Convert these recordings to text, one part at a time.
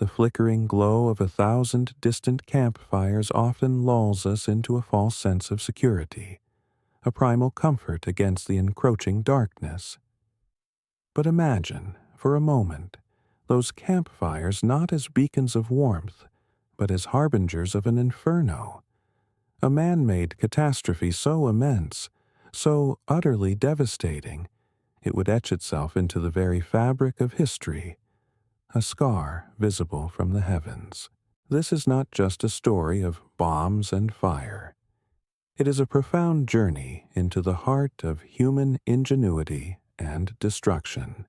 The flickering glow of 1,000 distant campfires often lulls us into a false sense of security, a primal comfort against the encroaching darkness. But imagine, for a moment, those campfires not as beacons of warmth, but as harbingers of an inferno, a man-made catastrophe so immense, so utterly devastating, it would etch itself into the very fabric of history, a scar visible from the heavens. This is not just a story of bombs and fire. It is a profound journey into the heart of human ingenuity and destruction.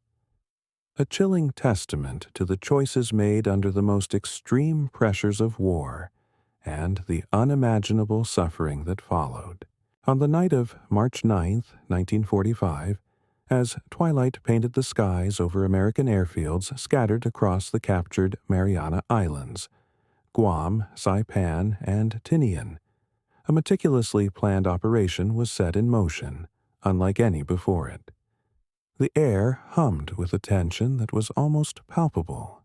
A chilling testament to the choices made under the most extreme pressures of war and the unimaginable suffering that followed. On the night of March 9, 1945, as twilight painted the skies over American airfields scattered across the captured Mariana Islands, Guam, Saipan, and Tinian, a meticulously planned operation was set in motion, unlike any before it. The air hummed with a tension that was almost palpable,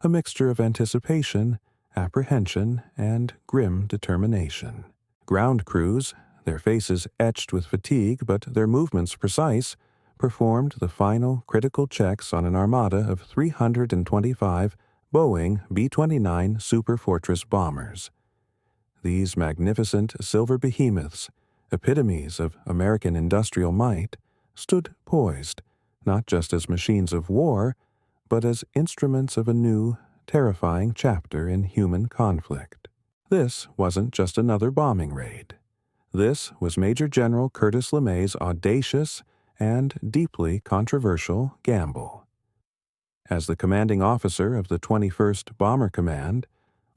a mixture of anticipation, apprehension, and grim determination. Ground crews, their faces etched with fatigue but their movements precise, performed the final critical checks on an armada of 325 Boeing B-29 Superfortress bombers. These magnificent silver behemoths, epitomes of American industrial might, stood poised, not just as machines of war, but as instruments of a new, terrifying chapter in human conflict. This wasn't just another bombing raid. This was Major General Curtis LeMay's audacious and deeply controversial gamble. As the commanding officer of the 21st Bomber Command,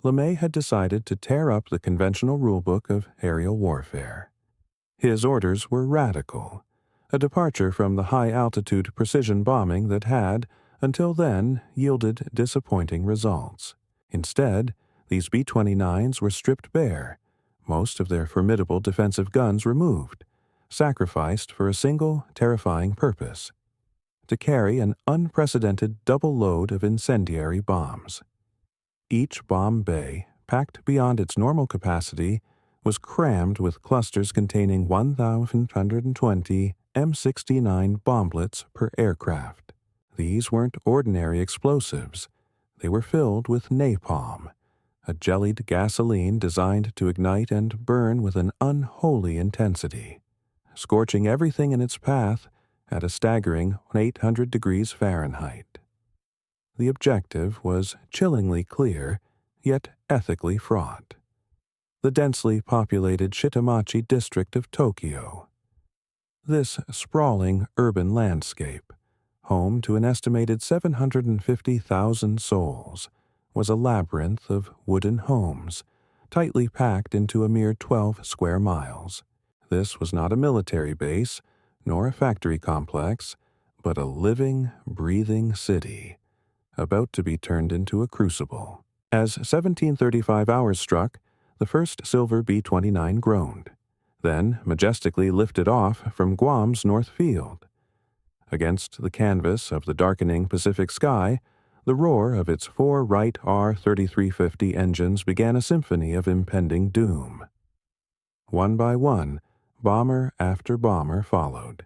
LeMay had decided to tear up the conventional rulebook of aerial warfare. His orders were radical, a departure from the high-altitude precision bombing that had, until then, yielded disappointing results. Instead, these B-29s were stripped bare, most of their formidable defensive guns removed, sacrificed for a single terrifying purpose: to carry an unprecedented double load of incendiary bombs. Each bomb bay, packed beyond its normal capacity, was crammed with clusters containing 1,120 M69 bomblets per aircraft. These weren't ordinary explosives. They were filled with napalm, a jellied gasoline designed to ignite and burn with an unholy intensity, scorching everything in its path at a staggering 800 degrees Fahrenheit. The objective was chillingly clear, yet ethically fraught: the densely populated Shitamachi district of Tokyo. This sprawling urban landscape, home to an estimated 750,000 souls, was a labyrinth of wooden homes, tightly packed into a mere 12 square miles. This was not a military base, nor a factory complex, but a living, breathing city, about to be turned into a crucible. As 1735 hours struck, the first silver B-29 groaned, then majestically lifted off from Guam's North Field. Against the canvas of the darkening Pacific sky, the roar of its 4 Wright R-3350 engines began a symphony of impending doom. One by one, bomber after bomber followed,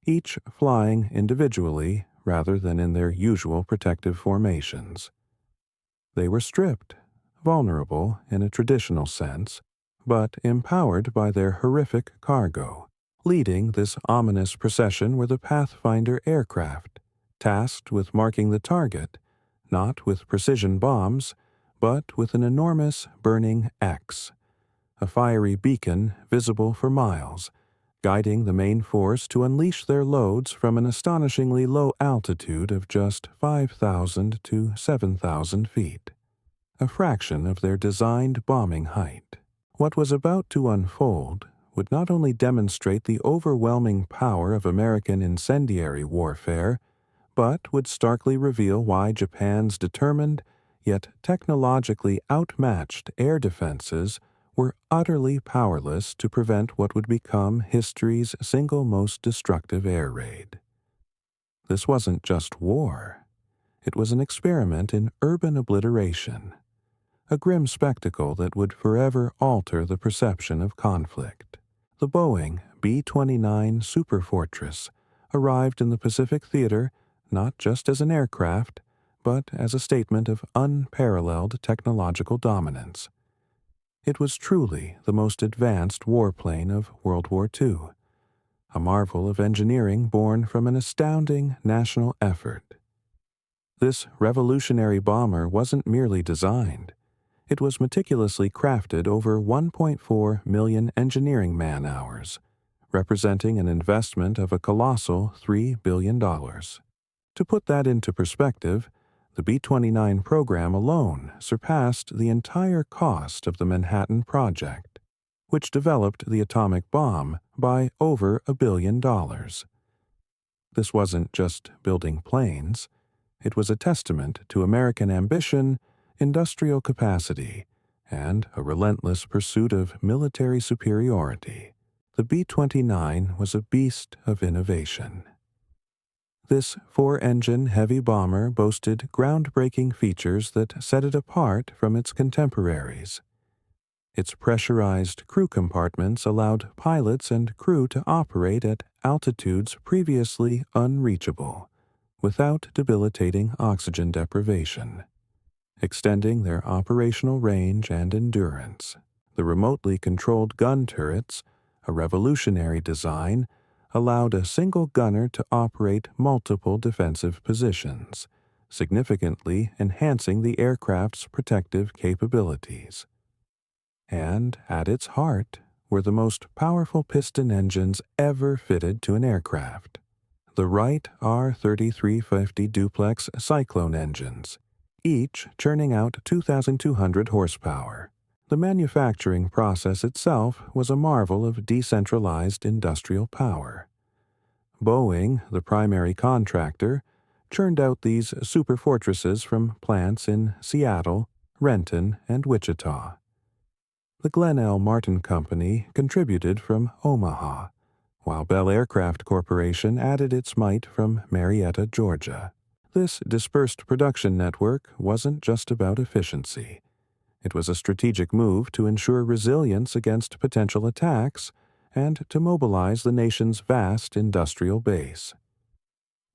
each flying individually rather than in their usual protective formations. They were stripped, vulnerable in a traditional sense, but empowered by their horrific cargo. Leading this ominous procession were the Pathfinder aircraft, tasked with marking the target, not with precision bombs, but with an enormous burning X, a fiery beacon visible for miles, guiding the main force to unleash their loads from an astonishingly low altitude of just 5,000 to 7,000 feet, a fraction of their designed bombing height. What was about to unfold would not only demonstrate the overwhelming power of American incendiary warfare, but would starkly reveal why Japan's determined, yet technologically outmatched air defenses were utterly powerless to prevent what would become history's single most destructive air raid. This wasn't just war. It was an experiment in urban obliteration, a grim spectacle that would forever alter the perception of conflict. The Boeing B-29 Superfortress arrived in the Pacific Theater not just as an aircraft, but as a statement of unparalleled technological dominance. It was truly the most advanced warplane of World War II, a marvel of engineering born from an astounding national effort. This revolutionary bomber wasn't merely designed. It was meticulously crafted over 1.4 million engineering man-hours, representing an investment of a colossal $3 billion. To put that into perspective, the B-29 program alone surpassed the entire cost of the Manhattan Project, which developed the atomic bomb, by over $1 billion. This wasn't just building planes. It was a testament to American ambition, industrial capacity, and a relentless pursuit of military superiority. The B-29 was a beast of innovation. This four-engine heavy bomber boasted groundbreaking features that set it apart from its contemporaries. Its pressurized crew compartments allowed pilots and crew to operate at altitudes previously unreachable, without debilitating oxygen deprivation, extending their operational range and endurance. The remotely controlled gun turrets, a revolutionary design, allowed a single gunner to operate multiple defensive positions, significantly enhancing the aircraft's protective capabilities. And at its heart were the most powerful piston engines ever fitted to an aircraft, the Wright R3350 duplex Cyclone engines, each churning out 2,200 horsepower. The manufacturing process itself was a marvel of decentralized industrial power. Boeing, the primary contractor, churned out these superfortresses from plants in Seattle, Renton, and Wichita. The Glenn L. Martin Company contributed from Omaha, while Bell Aircraft Corporation added its might from Marietta, Georgia. This dispersed production network wasn't just about efficiency. It was a strategic move to ensure resilience against potential attacks and to mobilize the nation's vast industrial base.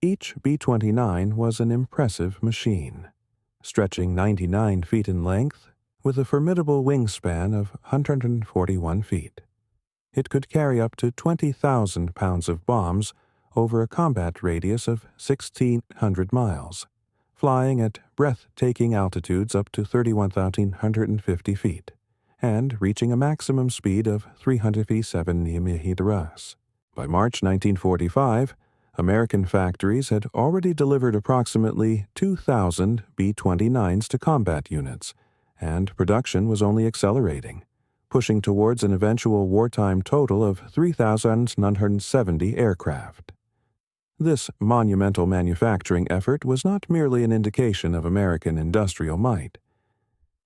Each B-29 was an impressive machine, stretching 99 feet in length with a formidable wingspan of 141 feet. It could carry up to 20,000 pounds of bombs over a combat radius of 1,600 miles, flying at breathtaking altitudes up to 31,150 feet, and reaching a maximum speed of 357 km/h. By March 1945, American factories had already delivered approximately 2,000 B-29s to combat units, and production was only accelerating, pushing towards an eventual wartime total of 3,970 aircraft. This monumental manufacturing effort was not merely an indication of American industrial might.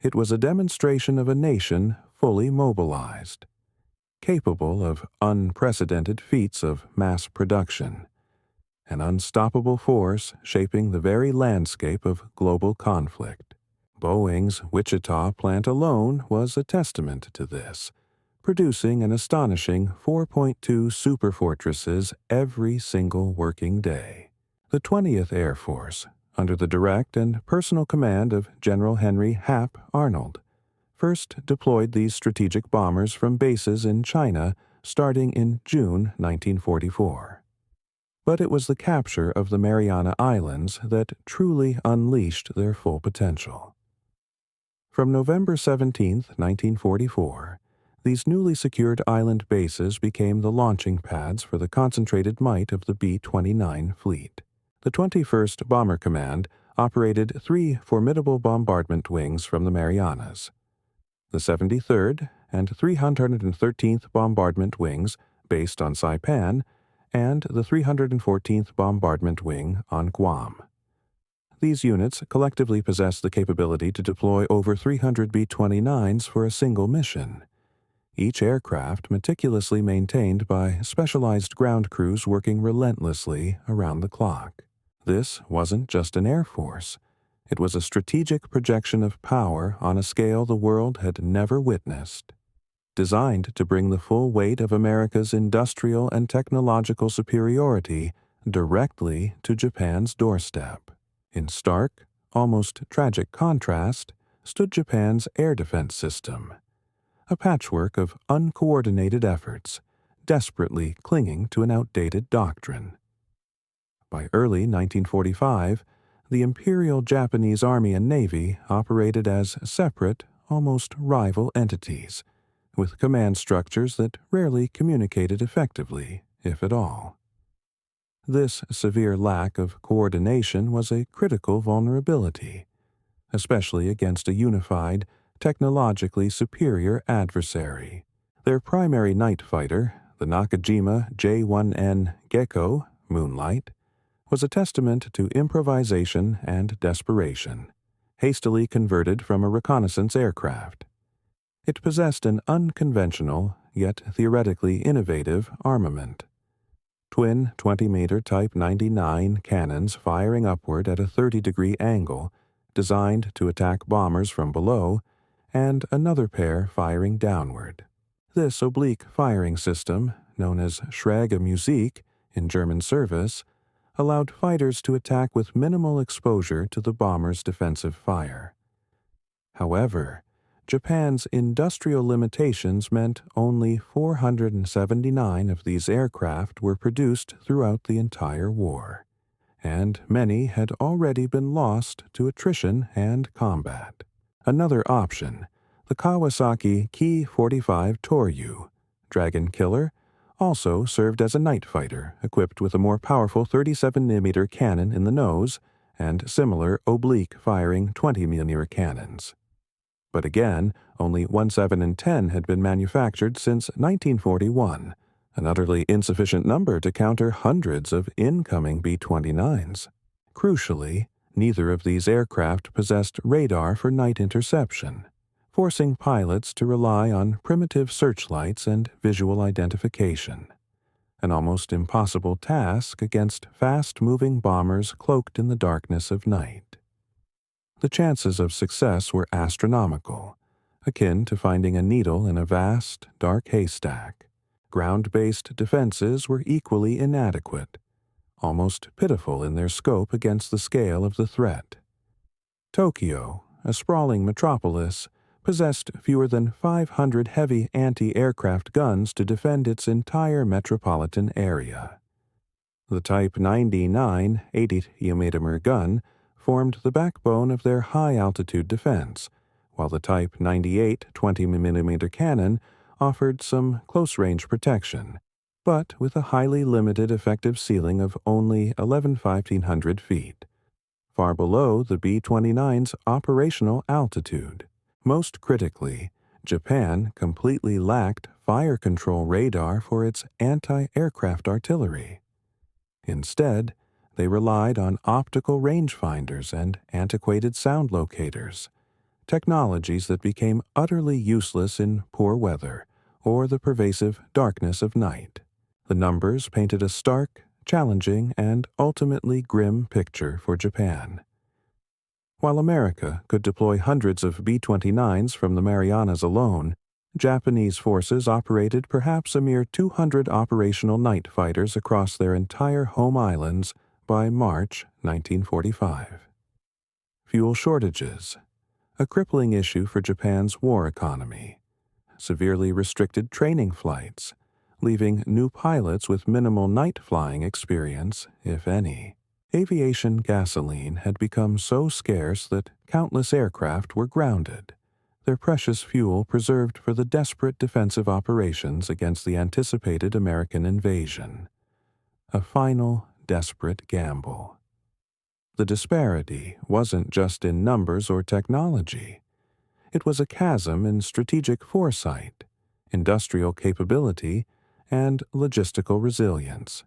It was a demonstration of a nation fully mobilized, capable of unprecedented feats of mass production, an unstoppable force shaping the very landscape of global conflict. Boeing's Wichita plant alone was a testament to this, producing an astonishing 4.2 superfortresses every single working day. The 20th Air Force, under the direct and personal command of General Henry Hap Arnold, first deployed these strategic bombers from bases in China starting in June 1944. But it was the capture of the Mariana Islands that truly unleashed their full potential. From November 17, 1944, these newly secured island bases became the launching pads for the concentrated might of the B-29 fleet. The 21st Bomber Command operated 3 formidable bombardment wings from the Marianas. The 73rd and 313th Bombardment Wings, based on Saipan, and the 314th Bombardment Wing on Guam. These units collectively possess the capability to deploy over 300 B-29s for a single mission, each aircraft meticulously maintained by specialized ground crews working relentlessly around the clock. This wasn't just an air force. It was a strategic projection of power on a scale the world had never witnessed, designed to bring the full weight of America's industrial and technological superiority directly to Japan's doorstep. In stark, almost tragic contrast stood Japan's air defense system, a patchwork of uncoordinated efforts, desperately clinging to an outdated doctrine. By early 1945, the Imperial Japanese Army and Navy operated as separate, almost rival entities, with command structures that rarely communicated effectively, if at all. This severe lack of coordination was a critical vulnerability, especially against a unified, technologically superior adversary. Their primary night fighter, the Nakajima J-1N Gecko, Moonlight, was a testament to improvisation and desperation, hastily converted from a reconnaissance aircraft. It possessed an unconventional, yet theoretically innovative, armament. Twin 20-meter Type 99 cannons firing upward at a 30-degree angle, designed to attack bombers from below, and another pair firing downward. This oblique firing system, known as Schräge Musik in German service, allowed fighters to attack with minimal exposure to the bomber's defensive fire. However, Japan's industrial limitations meant only 479 of these aircraft were produced throughout the entire war, and many had already been lost to attrition and combat. Another option, the Kawasaki Ki-45 Toryu, Dragon Killer, also served as a night fighter equipped with a more powerful 37mm cannon in the nose and similar oblique-firing 20mm cannons. But again, only 17 and 10 had been manufactured since 1941, an utterly insufficient number to counter hundreds of incoming B-29s. Crucially, neither of these aircraft possessed radar for night interception, forcing pilots to rely on primitive searchlights and visual identification, an almost impossible task against fast-moving bombers cloaked in the darkness of night. The chances of success were astronomical, akin to finding a needle in a vast, dark haystack. Ground-based defenses were equally inadequate, almost pitiful in their scope against the scale of the threat. Tokyo, a sprawling metropolis, possessed fewer than 500 heavy anti-aircraft guns to defend its entire metropolitan area. The Type 99 80mm gun formed the backbone of their high-altitude defense, while the Type 98 20mm cannon offered some close-range protection, but with a highly limited effective ceiling of only 1,100 feet, far below the B-29's operational altitude. Most critically, Japan completely lacked fire control radar for its anti-aircraft artillery. Instead, they relied on optical rangefinders and antiquated sound locators, technologies that became utterly useless in poor weather or the pervasive darkness of night. The numbers painted a stark, challenging, and ultimately grim picture for Japan. While America could deploy hundreds of B-29s from the Marianas alone, Japanese forces operated perhaps a mere 200 operational night fighters across their entire home islands by March 1945. Fuel shortages, a crippling issue for Japan's war economy. Severely restricted training flights, leaving new pilots with minimal night flying experience, if any. Aviation gasoline had become so scarce that countless aircraft were grounded, their precious fuel preserved for the desperate defensive operations against the anticipated American invasion. A final, desperate gamble. The disparity wasn't just in numbers or technology. It was a chasm in strategic foresight, industrial capability, and logistical resilience.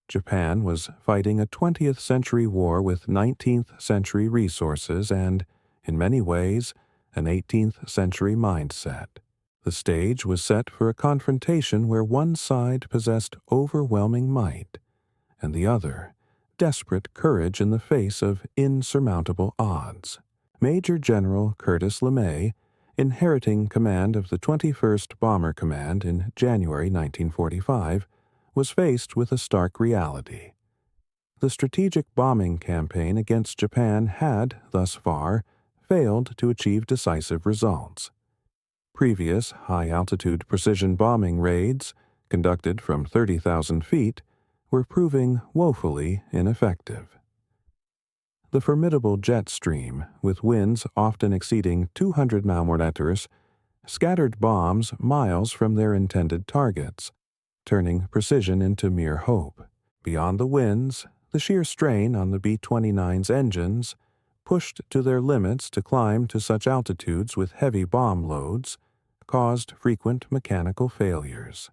Japan was fighting a 20th century war with 19th century resources and, in many ways, an 18th century mindset. The stage was set for a confrontation where one side possessed overwhelming might, and the other desperate courage in the face of insurmountable odds. Major General Curtis LeMay, inheriting command of the 21st Bomber Command in January 1945, was faced with a stark reality. The strategic bombing campaign against Japan had, thus far, failed to achieve decisive results. Previous high-altitude precision bombing raids, conducted from 30,000 feet, were proving woefully ineffective. The formidable jet stream, with winds often exceeding 200 km/h, scattered bombs miles from their intended targets, turning precision into mere hope. Beyond the winds, the sheer strain on the B-29's engines, pushed to their limits to climb to such altitudes with heavy bomb loads, caused frequent mechanical failures.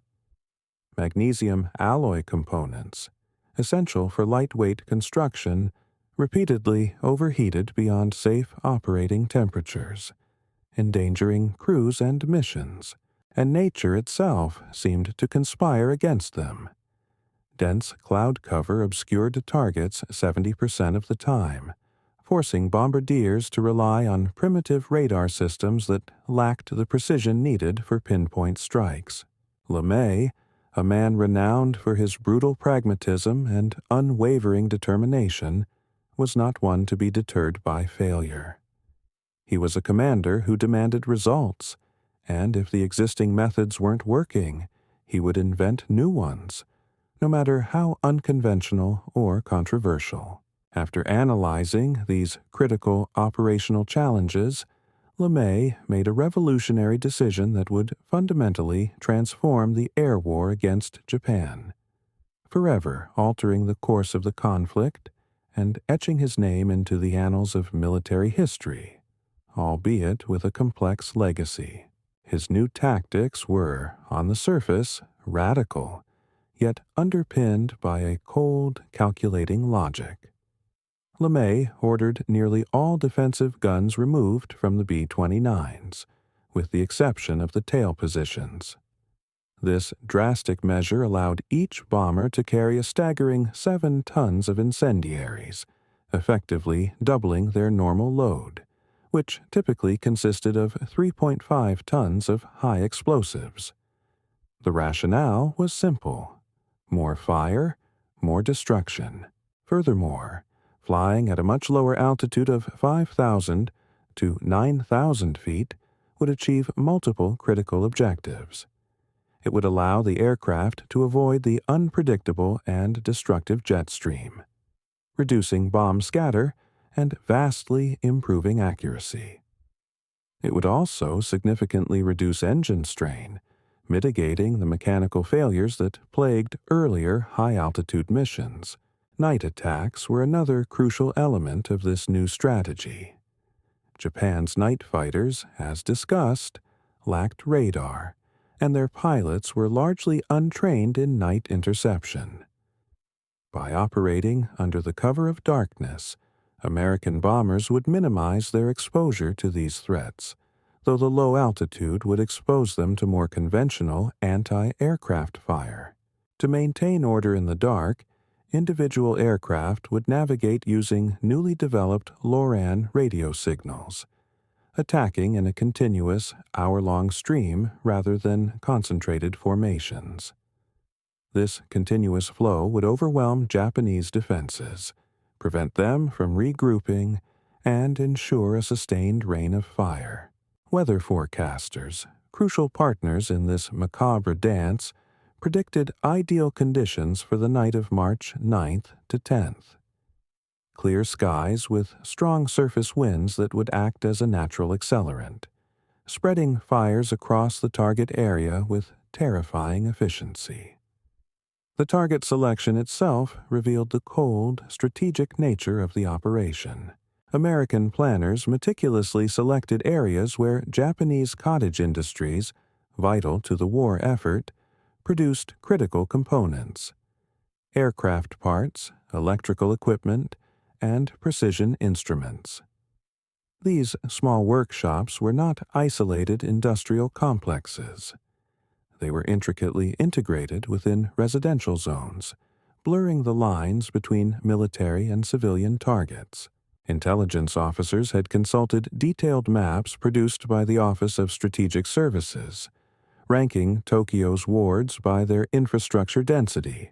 Magnesium alloy components, essential for lightweight construction, repeatedly overheated beyond safe operating temperatures, endangering crews and missions, and nature itself seemed to conspire against them. Dense cloud cover obscured targets 70% of the time, forcing bombardiers to rely on primitive radar systems that lacked the precision needed for pinpoint strikes. LeMay, a man renowned for his brutal pragmatism and unwavering determination, was not one to be deterred by failure. He was a commander who demanded results, and if the existing methods weren't working, he would invent new ones, no matter how unconventional or controversial. After analyzing these critical operational challenges, LeMay made a revolutionary decision that would fundamentally transform the air war against Japan, forever altering the course of the conflict and etching his name into the annals of military history, albeit with a complex legacy. His new tactics were, on the surface, radical, yet underpinned by a cold, calculating logic. LeMay ordered nearly all defensive guns removed from the B-29s, with the exception of the tail positions. This drastic measure allowed each bomber to carry a staggering 7 tons of incendiaries, effectively doubling their normal load, which typically consisted of 3.5 tons of high explosives. The rationale was simple: more fire, more destruction. Furthermore, flying at a much lower altitude of 5,000 to 9,000 feet would achieve multiple critical objectives. It would allow the aircraft to avoid the unpredictable and destructive jet stream, reducing bomb scatter and vastly improving accuracy. It would also significantly reduce engine strain, mitigating the mechanical failures that plagued earlier high-altitude missions. Night attacks were another crucial element of this new strategy. Japan's night fighters, as discussed, lacked radar, and their pilots were largely untrained in night interception. By operating under the cover of darkness, American bombers would minimize their exposure to these threats, though the low altitude would expose them to more conventional anti-aircraft fire. To maintain order in the dark, individual aircraft would navigate using newly developed LORAN radio signals, attacking in a continuous, hour-long stream rather than concentrated formations. This continuous flow would overwhelm Japanese defenses, prevent them from regrouping, and ensure a sustained rain of fire. Weather forecasters, crucial partners in this macabre dance, predicted ideal conditions for the night of March 9th to 10th. Clear skies with strong surface winds that would act as a natural accelerant, spreading fires across the target area with terrifying efficiency. The target selection itself revealed the cold, strategic nature of the operation. American planners meticulously selected areas where Japanese cottage industries, vital to the war effort, produced critical components: aircraft parts, electrical equipment, and precision instruments. These small workshops were not isolated industrial complexes. They were intricately integrated within residential zones, blurring the lines between military and civilian targets. Intelligence officers had consulted detailed maps produced by the Office of Strategic Services, ranking Tokyo's wards by their infrastructure density,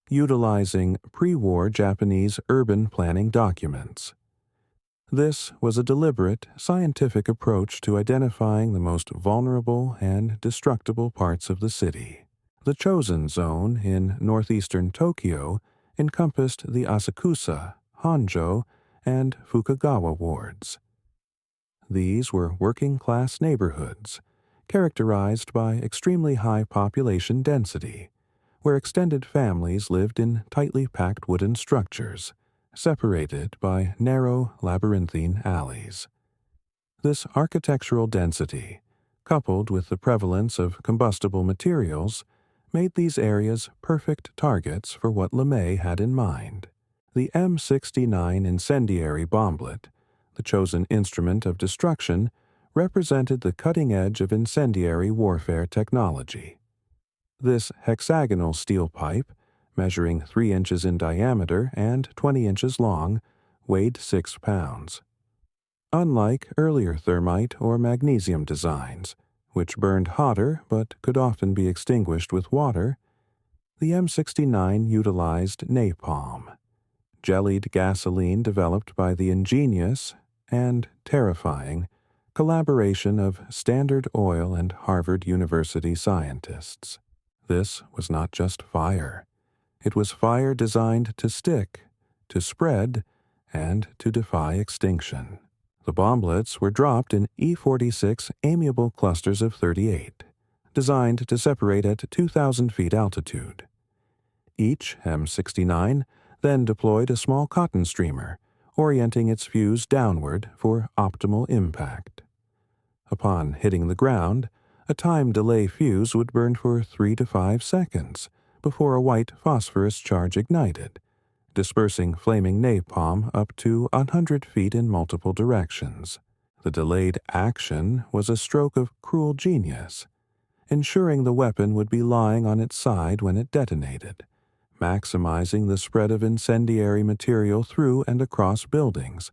utilizing pre-war Japanese urban planning documents. This was a deliberate, scientific approach to identifying the most vulnerable and destructible parts of the city. The chosen zone in northeastern Tokyo encompassed the Asakusa, Honjo, and Fukagawa wards. These were working-class neighborhoods, characterized by extremely high population density, where extended families lived in tightly packed wooden structures, separated by narrow, labyrinthine alleys. This architectural density, coupled with the prevalence of combustible materials, made these areas perfect targets for what LeMay had in mind. The M69 incendiary bomblet, the chosen instrument of destruction, represented the cutting edge of incendiary warfare technology. This hexagonal steel pipe, measuring 3 inches in diameter and 20 inches long, weighed 6 pounds. Unlike earlier thermite or magnesium designs, which burned hotter but could often be extinguished with water, the M69 utilized napalm, jellied gasoline developed by the ingenious and terrifying collaboration of Standard Oil and Harvard University scientists. This was not just fire. It was fire designed to stick, to spread, and to defy extinction. The bomblets were dropped in E-46 amiable clusters of 38, designed to separate at 2,000 feet altitude. Each M69 then deployed a small cotton streamer, orienting its fuse downward for optimal impact. Upon hitting the ground, a time delay fuse would burn for 3 to 5 seconds before a white phosphorus charge ignited, dispersing flaming napalm up to 100 feet in multiple directions. The delayed action was a stroke of cruel genius, ensuring the weapon would be lying on its side when it detonated, maximizing the spread of incendiary material through and across buildings,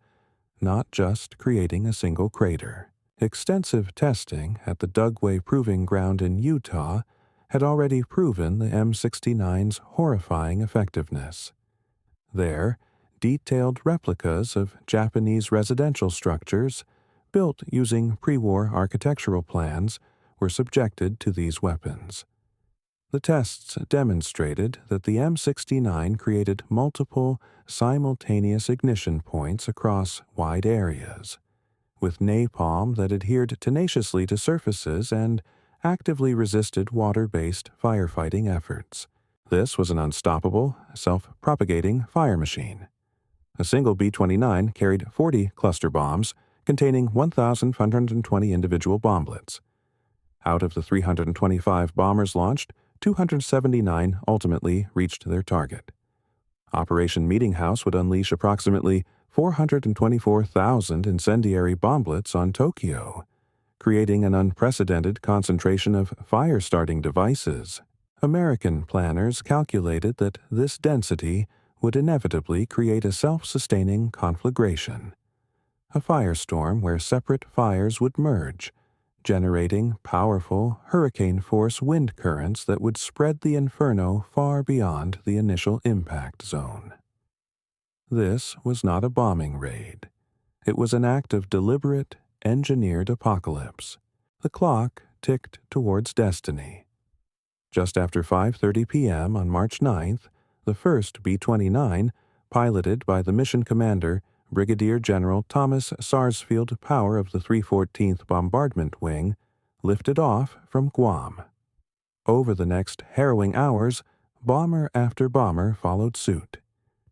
not just creating a single crater. Extensive testing at the Dugway Proving Ground in Utah had already proven the M69's horrifying effectiveness. There, detailed replicas of Japanese residential structures, built using pre-war architectural plans, were subjected to these weapons. The tests demonstrated that the M69 created multiple, simultaneous ignition points across wide areas, with napalm that adhered tenaciously to surfaces and actively resisted water-based firefighting efforts. This was an unstoppable, self-propagating fire machine. A single B-29 carried 40 cluster bombs containing 1,520 individual bomblets. Out of the 325 bombers launched, 279 ultimately reached their target. Operation Meetinghouse would unleash approximately 424,000 incendiary bomblets on Tokyo, creating an unprecedented concentration of fire-starting devices. American planners calculated that this density would inevitably create a self-sustaining conflagration, a firestorm where separate fires would merge, generating powerful hurricane-force wind currents that would spread the inferno far beyond the initial impact zone. This was not a bombing raid. It was an act of deliberate, engineered apocalypse. The clock ticked towards destiny. Just after 5:30 p.m. on March 9th, the first B-29, piloted by the mission commander, Brigadier General Thomas Sarsfield Power of the 314th Bombardment Wing, lifted off from Guam. Over the next harrowing hours, bomber after bomber followed suit,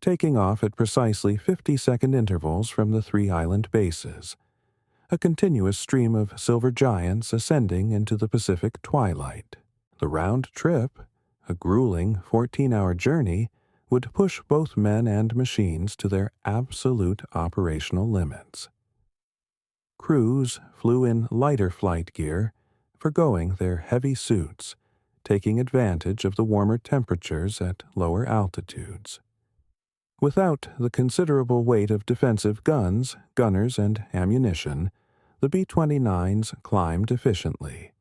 taking off at precisely 50-second intervals from the 3 island bases, a continuous stream of silver giants ascending into the Pacific twilight. The round trip, a grueling 14-hour journey, would push both men and machines to their absolute operational limits. Crews flew in lighter flight gear, forgoing their heavy suits, taking advantage of the warmer temperatures at lower altitudes. Without the considerable weight of defensive guns, gunners, and ammunition, the B-29s climbed efficiently,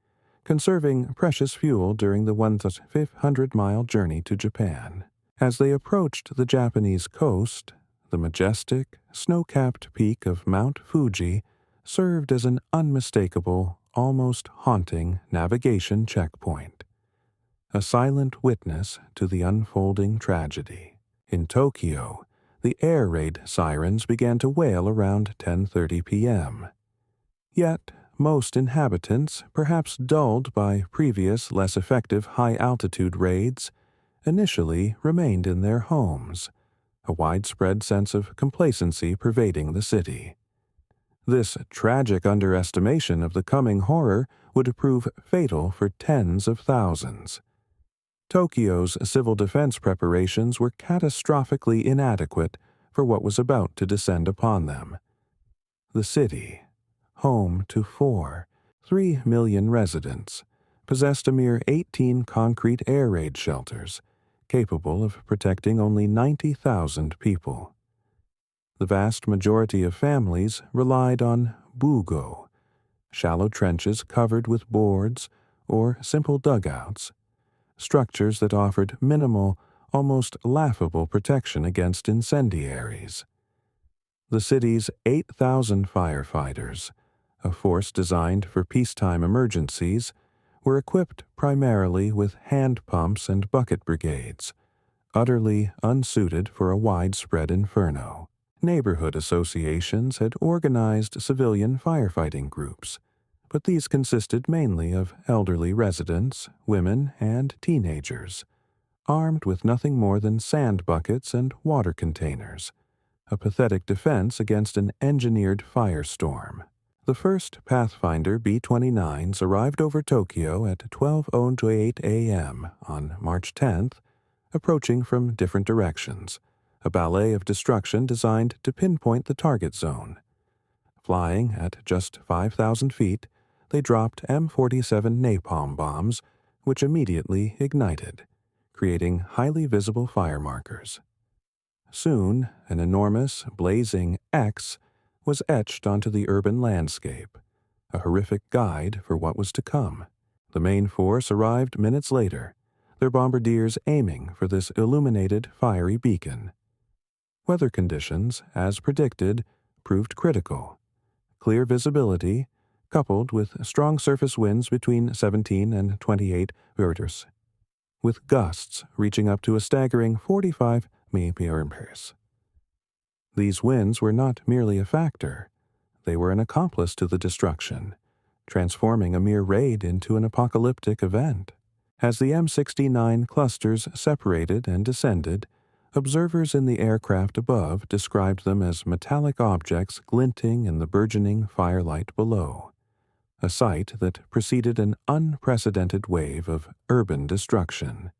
conserving precious fuel during the 1,500-mile journey to Japan. As they approached the Japanese coast, the majestic, snow-capped peak of Mount Fuji served as an unmistakable, almost haunting navigation checkpoint, a silent witness to the unfolding tragedy. In Tokyo, the air raid sirens began to wail around 10:30 p.m. Yet, most inhabitants, perhaps dulled by previous less effective high-altitude raids, initially remained in their homes, a widespread sense of complacency pervading the city. This tragic underestimation of the coming horror would prove fatal for tens of thousands. Tokyo's civil defense preparations were catastrophically inadequate for what was about to descend upon them. The city, home to 3 million residents, possessed a mere 18 concrete air raid shelters, capable of protecting only 90,000 people. The vast majority of families relied on bugo, shallow trenches covered with boards or simple dugouts, structures that offered minimal, almost laughable protection against incendiaries. The city's 8,000 firefighters, a force designed for peacetime emergencies, were equipped primarily with hand pumps and bucket brigades, utterly unsuited for a widespread inferno. Neighborhood associations had organized civilian firefighting groups, but these consisted mainly of elderly residents, women, and teenagers, armed with nothing more than sand buckets and water containers, a pathetic defense against an engineered firestorm. The first Pathfinder B-29s arrived over Tokyo at 12:08 a.m. on March 10th, approaching from different directions, a ballet of destruction designed to pinpoint the target zone. Flying at just 5,000 feet, they dropped M47 napalm bombs, which immediately ignited, creating highly visible fire markers. Soon, an enormous, blazing X was etched onto the urban landscape, a horrific guide for what was to come. The main force arrived minutes later, their bombardiers aiming for this illuminated, fiery beacon. Weather conditions, as predicted, proved critical. Clear visibility, coupled with strong surface winds between 17 and 28 km/h, with gusts reaching up to a staggering 45 mph. These winds were not merely a factor, they were an accomplice to the destruction, transforming a mere raid into an apocalyptic event. As the M69 clusters separated and descended, observers in the aircraft above described them as metallic objects glinting in the burgeoning firelight below, a sight that preceded an unprecedented wave of urban destruction.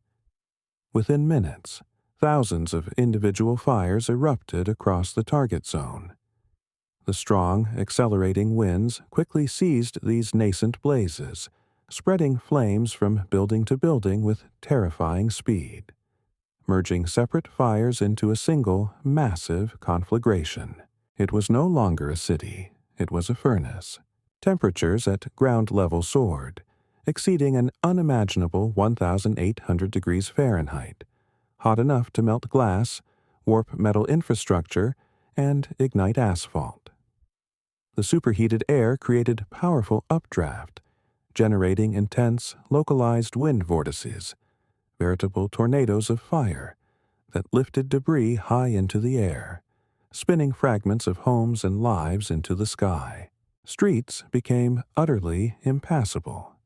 Within minutes, thousands of individual fires erupted across the target zone. The strong, accelerating winds quickly seized these nascent blazes, spreading flames from building to building with terrifying speed, merging separate fires into a single, massive conflagration. It was no longer a city, it was a furnace. Temperatures at ground level soared, exceeding an unimaginable 1,800 degrees Fahrenheit, hot enough to melt glass, warp metal infrastructure, and ignite asphalt. The superheated air created powerful updraft, generating intense, localized wind vortices, veritable tornadoes of fire that lifted debris high into the air, spinning fragments of homes and lives into the sky. Streets became utterly impassable,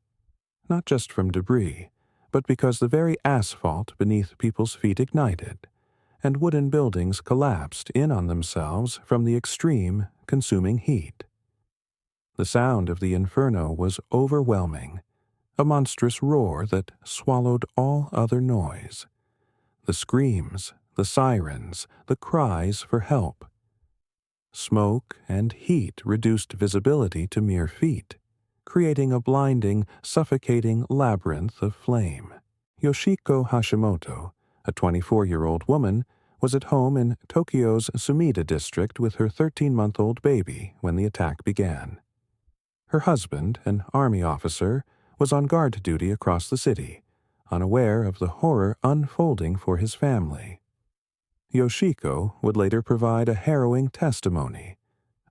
not just from debris, but because the very asphalt beneath people's feet ignited, and wooden buildings collapsed in on themselves from the extreme, consuming heat. The sound of the inferno was overwhelming, a monstrous roar that swallowed all other noise. The screams, the sirens, the cries for help. Smoke and heat reduced visibility to mere feet. creating a blinding, suffocating labyrinth of flame. Yoshiko Hashimoto, a 24-year-old woman, was at home in Tokyo's Sumida district with her 13-month-old baby when the attack began. Her husband, an army officer, was on guard duty across the city, unaware of the horror unfolding for his family. Yoshiko would later provide a harrowing testimony,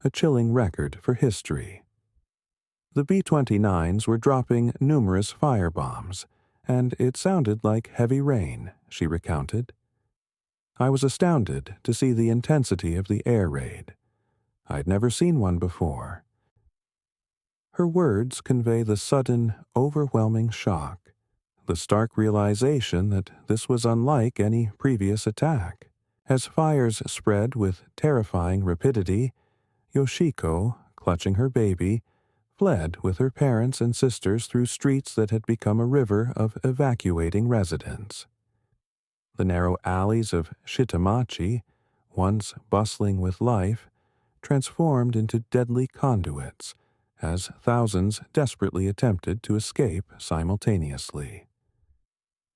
a chilling record for history. The B-29s were dropping numerous firebombs, and it sounded like heavy rain, she recounted. I was astounded to see the intensity of the air raid. I'd never seen one before. Her words convey the sudden, overwhelming shock, the stark realization that this was unlike any previous attack. As fires spread with terrifying rapidity, Yoshiko, clutching her baby, fled with her parents and sisters through streets that had become a river of evacuating residents. The narrow alleys of Shitamachi, once bustling with life, transformed into deadly conduits as thousands desperately attempted to escape simultaneously.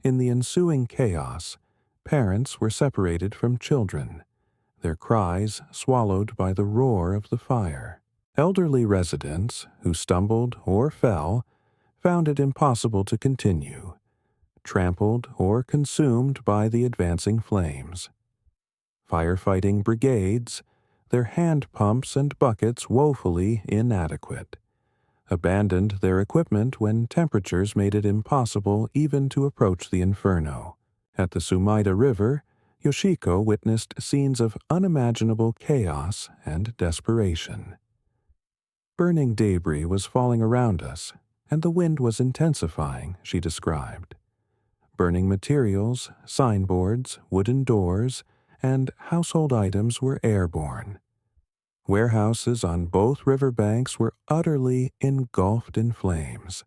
In the ensuing chaos, parents were separated from children, their cries swallowed by the roar of the fire. Elderly residents who stumbled or fell found it impossible to continue, trampled or consumed by the advancing flames. Firefighting brigades, their hand pumps and buckets woefully inadequate, abandoned their equipment when temperatures made it impossible even to approach the inferno. At the Sumida River, Yoshiko witnessed scenes of unimaginable chaos and desperation. Burning debris was falling around us, and the wind was intensifying, she described. Burning materials, signboards, wooden doors, and household items were airborne. Warehouses on both riverbanks were utterly engulfed in flames.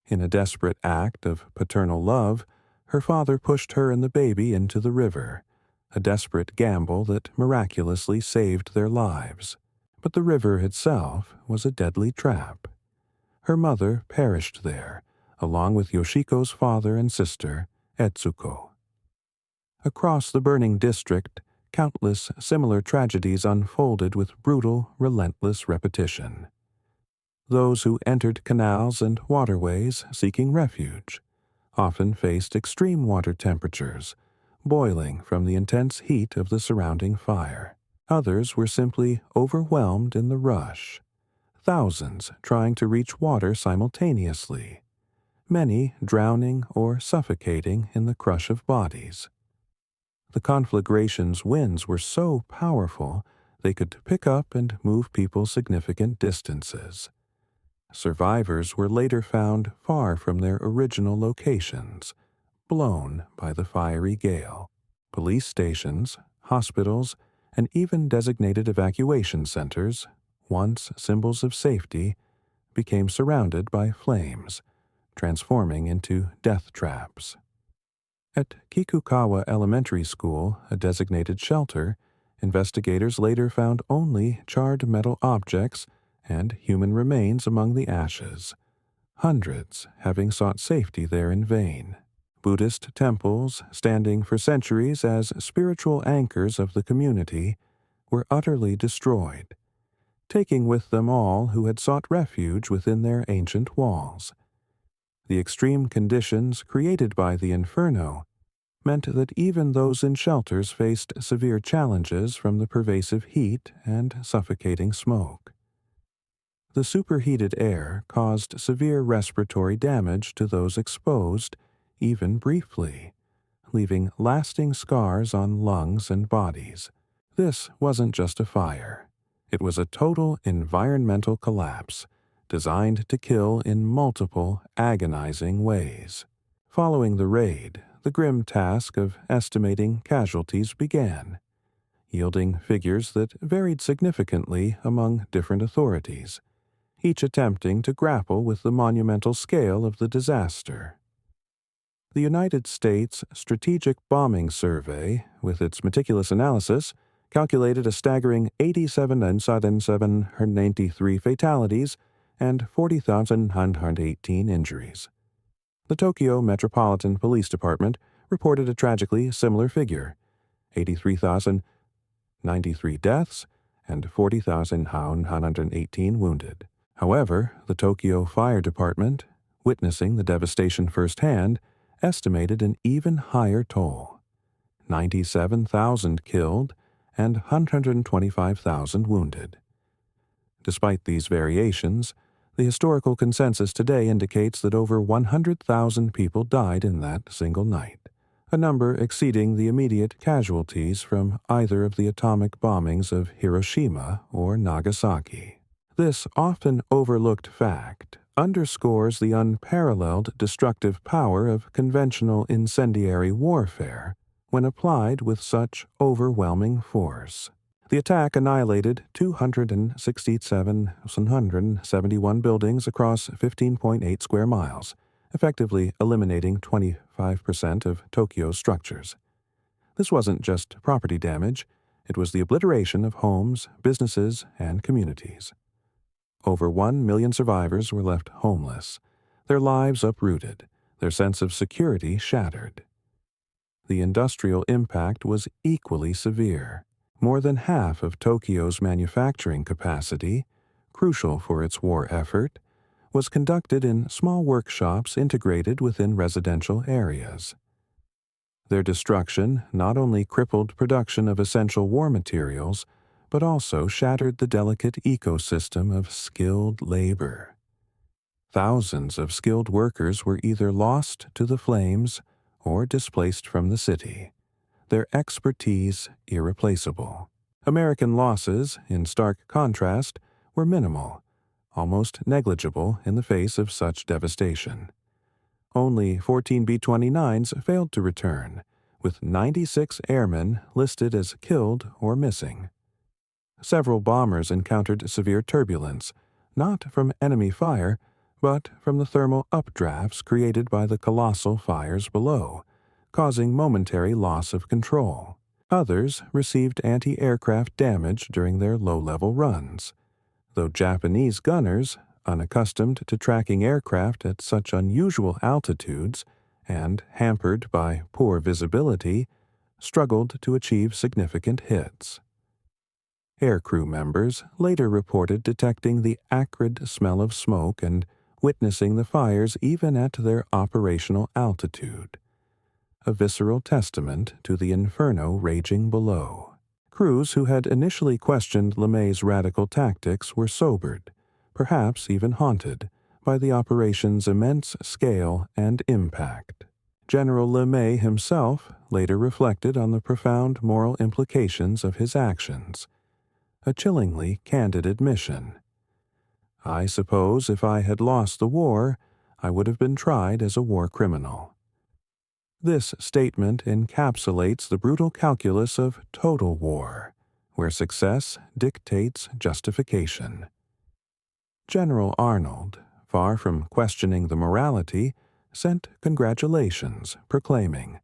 In a desperate act of paternal love, her father pushed her and the baby into the river, a desperate gamble that miraculously saved their lives. But the river itself was a deadly trap. Her mother perished there, along with Yoshiko's father and sister, Etsuko. Across the burning district, countless similar tragedies unfolded with brutal, relentless repetition. Those who entered canals and waterways seeking refuge often faced extreme water temperatures, boiling from the intense heat of the surrounding fire. Others were simply overwhelmed in the rush, thousands trying to reach water simultaneously, many drowning or suffocating in the crush of bodies. The conflagration's winds were so powerful they could pick up and move people significant distances. Survivors were later found far from their original locations, blown by the fiery gale. Police stations, hospitals, and even designated evacuation centers, once symbols of safety, became surrounded by flames, transforming into death traps. At Kikukawa Elementary School, a designated shelter, investigators later found only charred metal objects and human remains among the ashes, hundreds having sought safety there in vain. Buddhist temples, standing for centuries as spiritual anchors of the community, were utterly destroyed, taking with them all who had sought refuge within their ancient walls. The extreme conditions created by the inferno meant that even those in shelters faced severe challenges from the pervasive heat and suffocating smoke. The superheated air caused severe respiratory damage to those exposed, even briefly, leaving lasting scars on lungs and bodies. This wasn't just a fire. It was a total environmental collapse, designed to kill in multiple, agonizing ways. Following the raid, the grim task of estimating casualties began, yielding figures that varied significantly among different authorities, each attempting to grapple with the monumental scale of the disaster. The United States Strategic Bombing Survey, with its meticulous analysis, calculated a staggering 87,793 fatalities and 40,918 injuries. The Tokyo Metropolitan Police Department reported a tragically similar figure, 83,093 deaths and 40,918 wounded. However, the Tokyo Fire Department, witnessing the devastation firsthand, estimated an even higher toll, 97,000 killed and 125,000 wounded. Despite these variations, the historical consensus today indicates that over 100,000 people died in that single night, a number exceeding the immediate casualties from either of the atomic bombings of Hiroshima or Nagasaki. This often overlooked fact underscores the unparalleled destructive power of conventional incendiary warfare when applied with such overwhelming force. The attack annihilated 267,171 buildings across 15.8 square miles, effectively eliminating 25% of Tokyo's structures. This wasn't just property damage, it was the obliteration of homes, businesses, and communities. Over 1 million survivors were left homeless, their lives uprooted, their sense of security shattered. The industrial impact was equally severe. More than half of Tokyo's manufacturing capacity, crucial for its war effort, was conducted in small workshops integrated within residential areas. Their destruction not only crippled production of essential war materials, but also shattered the delicate ecosystem of skilled labor. Thousands of skilled workers were either lost to the flames or displaced from the city, their expertise irreplaceable. American losses, in stark contrast, were minimal, almost negligible in the face of such devastation. Only 14 B-29s failed to return, with 96 airmen listed as killed or missing. Several bombers encountered severe turbulence, not from enemy fire, but from the thermal updrafts created by the colossal fires below, causing momentary loss of control. Others received anti-aircraft damage during their low-level runs, though Japanese gunners, unaccustomed to tracking aircraft at such unusual altitudes and hampered by poor visibility, struggled to achieve significant hits. Aircrew members later reported detecting the acrid smell of smoke and witnessing the fires even at their operational altitude, a visceral testament to the inferno raging below. Crews who had initially questioned LeMay's radical tactics were sobered, perhaps even haunted, by the operation's immense scale and impact. General LeMay himself later reflected on the profound moral implications of his actions, a chillingly candid admission. "I suppose if I had lost the war, I would have been tried as a war criminal." This statement encapsulates the brutal calculus of total war, where success dictates justification. General Arnold, far from questioning the morality, sent congratulations, proclaiming,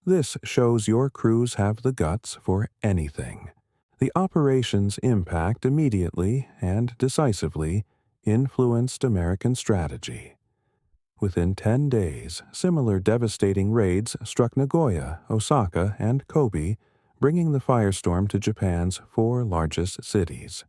"This shows your crews have the guts for anything." The operation's impact immediately and decisively influenced American strategy. Within 10 days, similar devastating raids struck Nagoya, Osaka, and Kobe, bringing the firestorm to Japan's 4 largest cities.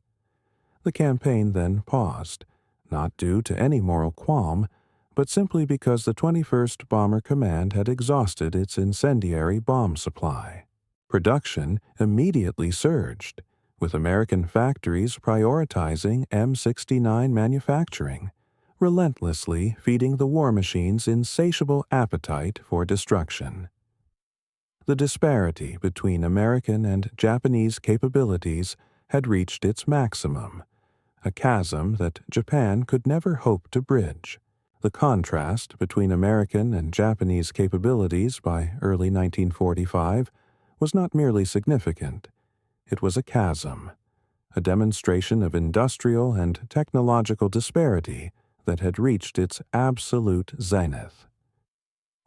The campaign then paused, not due to any moral qualm, but simply because the 21st Bomber Command had exhausted its incendiary bomb supply. Production immediately surged, with American factories prioritizing M69 manufacturing, relentlessly feeding the war machine's insatiable appetite for destruction. The disparity between American and Japanese capabilities had reached its maximum, a chasm that Japan could never hope to bridge. The contrast between American and Japanese capabilities by early 1945 was not merely significant, it was a chasm, a demonstration of industrial and technological disparity that had reached its absolute zenith.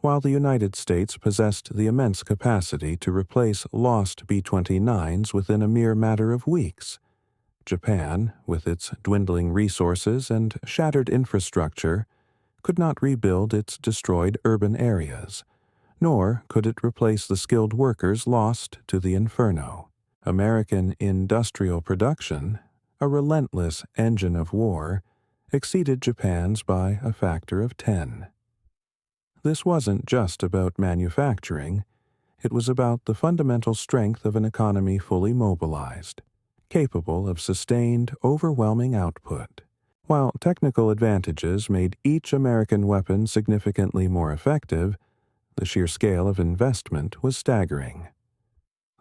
While the United States possessed the immense capacity to replace lost B-29s within a mere matter of weeks, Japan, with its dwindling resources and shattered infrastructure, could not rebuild its destroyed urban areas, nor could it replace the skilled workers lost to the inferno. American industrial production, a relentless engine of war, exceeded Japan's by a factor of 10. This wasn't just about manufacturing, it was about the fundamental strength of an economy fully mobilized, capable of sustained, overwhelming output. While technical advantages made each American weapon significantly more effective, the sheer scale of investment was staggering.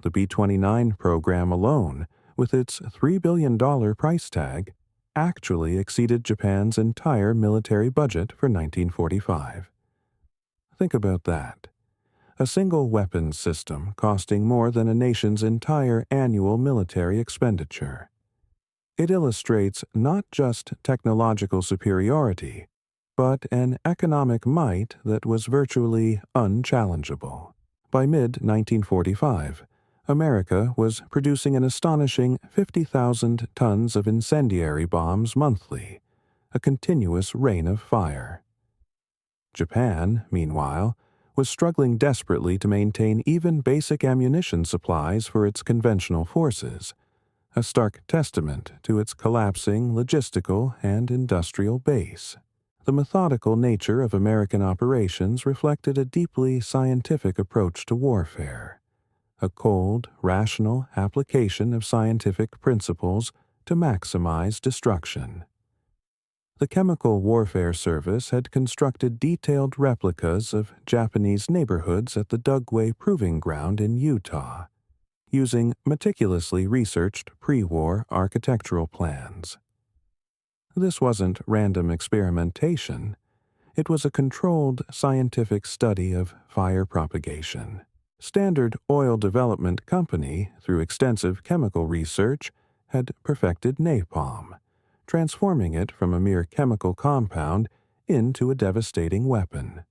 The B-29 program alone, with its $3 billion price tag, actually exceeded Japan's entire military budget for 1945. Think about that. A single weapons system costing more than a nation's entire annual military expenditure. It illustrates not just technological superiority, but an economic might that was virtually unchallengeable. By mid-1945, America was producing an astonishing 50,000 tons of incendiary bombs monthly, a continuous rain of fire. Japan, meanwhile, was struggling desperately to maintain even basic ammunition supplies for its conventional forces, a stark testament to its collapsing logistical and industrial base. The methodical nature of American operations reflected a deeply scientific approach to warfare, a cold, rational application of scientific principles to maximize destruction. The Chemical Warfare Service had constructed detailed replicas of Japanese neighborhoods at the Dugway Proving Ground in Utah, using meticulously researched pre-war architectural plans. This wasn't random experimentation. It was a controlled scientific study of fire propagation. Standard Oil Development Company, through extensive chemical research, had perfected napalm, transforming it from a mere chemical compound into a devastating weapon.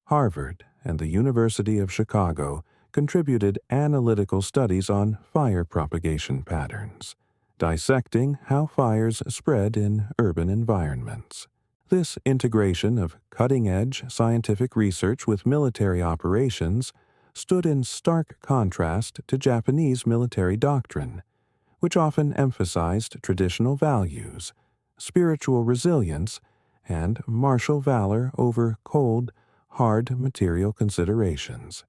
Harvard and the University of Chicago contributed analytical studies on fire propagation patterns, dissecting how fires spread in urban environments. This integration of cutting-edge scientific research with military operations stood in stark contrast to Japanese military doctrine, which often emphasized traditional values, spiritual resilience, and martial valor over cold, hard material considerations.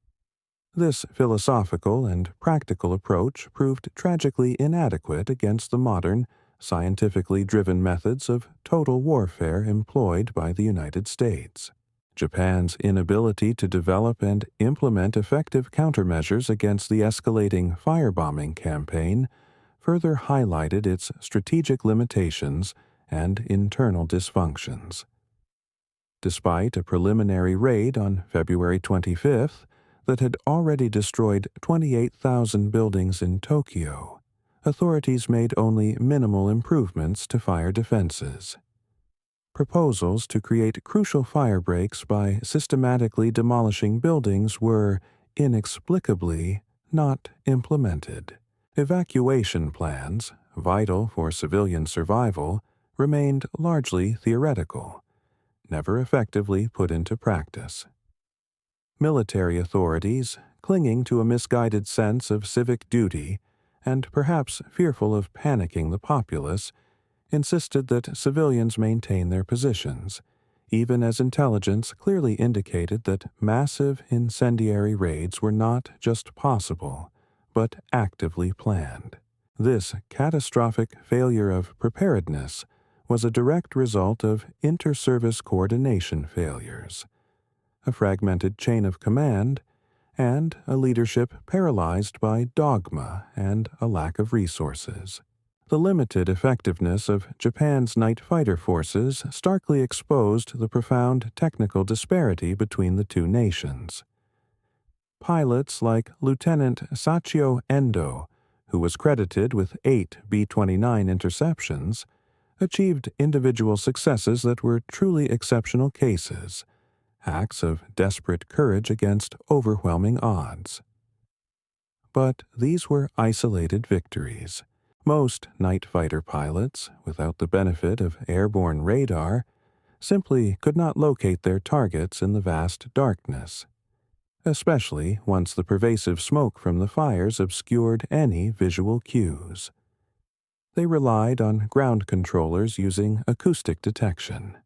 This philosophical and practical approach proved tragically inadequate against the modern, scientifically driven methods of total warfare employed by the United States. Japan's inability to develop and implement effective countermeasures against the escalating firebombing campaign further highlighted its strategic limitations and internal dysfunctions. Despite a preliminary raid on February 25th that had already destroyed 28,000 buildings in Tokyo, authorities made only minimal improvements to fire defenses. Proposals to create crucial fire breaks by systematically demolishing buildings were, inexplicably, not implemented. Evacuation plans, vital for civilian survival, remained largely theoretical, never effectively put into practice. Military authorities, clinging to a misguided sense of civic duty and perhaps fearful of panicking the populace, insisted that civilians maintain their positions, even as intelligence clearly indicated that massive incendiary raids were not just possible, but actively planned. This catastrophic failure of preparedness was a direct result of inter-service coordination failures, a fragmented chain of command, and a leadership paralyzed by dogma and a lack of resources. The limited effectiveness of Japan's night fighter forces starkly exposed the profound technical disparity between the two nations. Pilots like Lieutenant Sachio Endo, who was credited with 8 B-29 interceptions, achieved individual successes that were truly exceptional cases, acts of desperate courage against overwhelming odds. But these were isolated victories. Most night fighter pilots, without the benefit of airborne radar, simply could not locate their targets in the vast darkness, especially once the pervasive smoke from the fires obscured any visual cues. They relied on ground controllers using acoustic detection,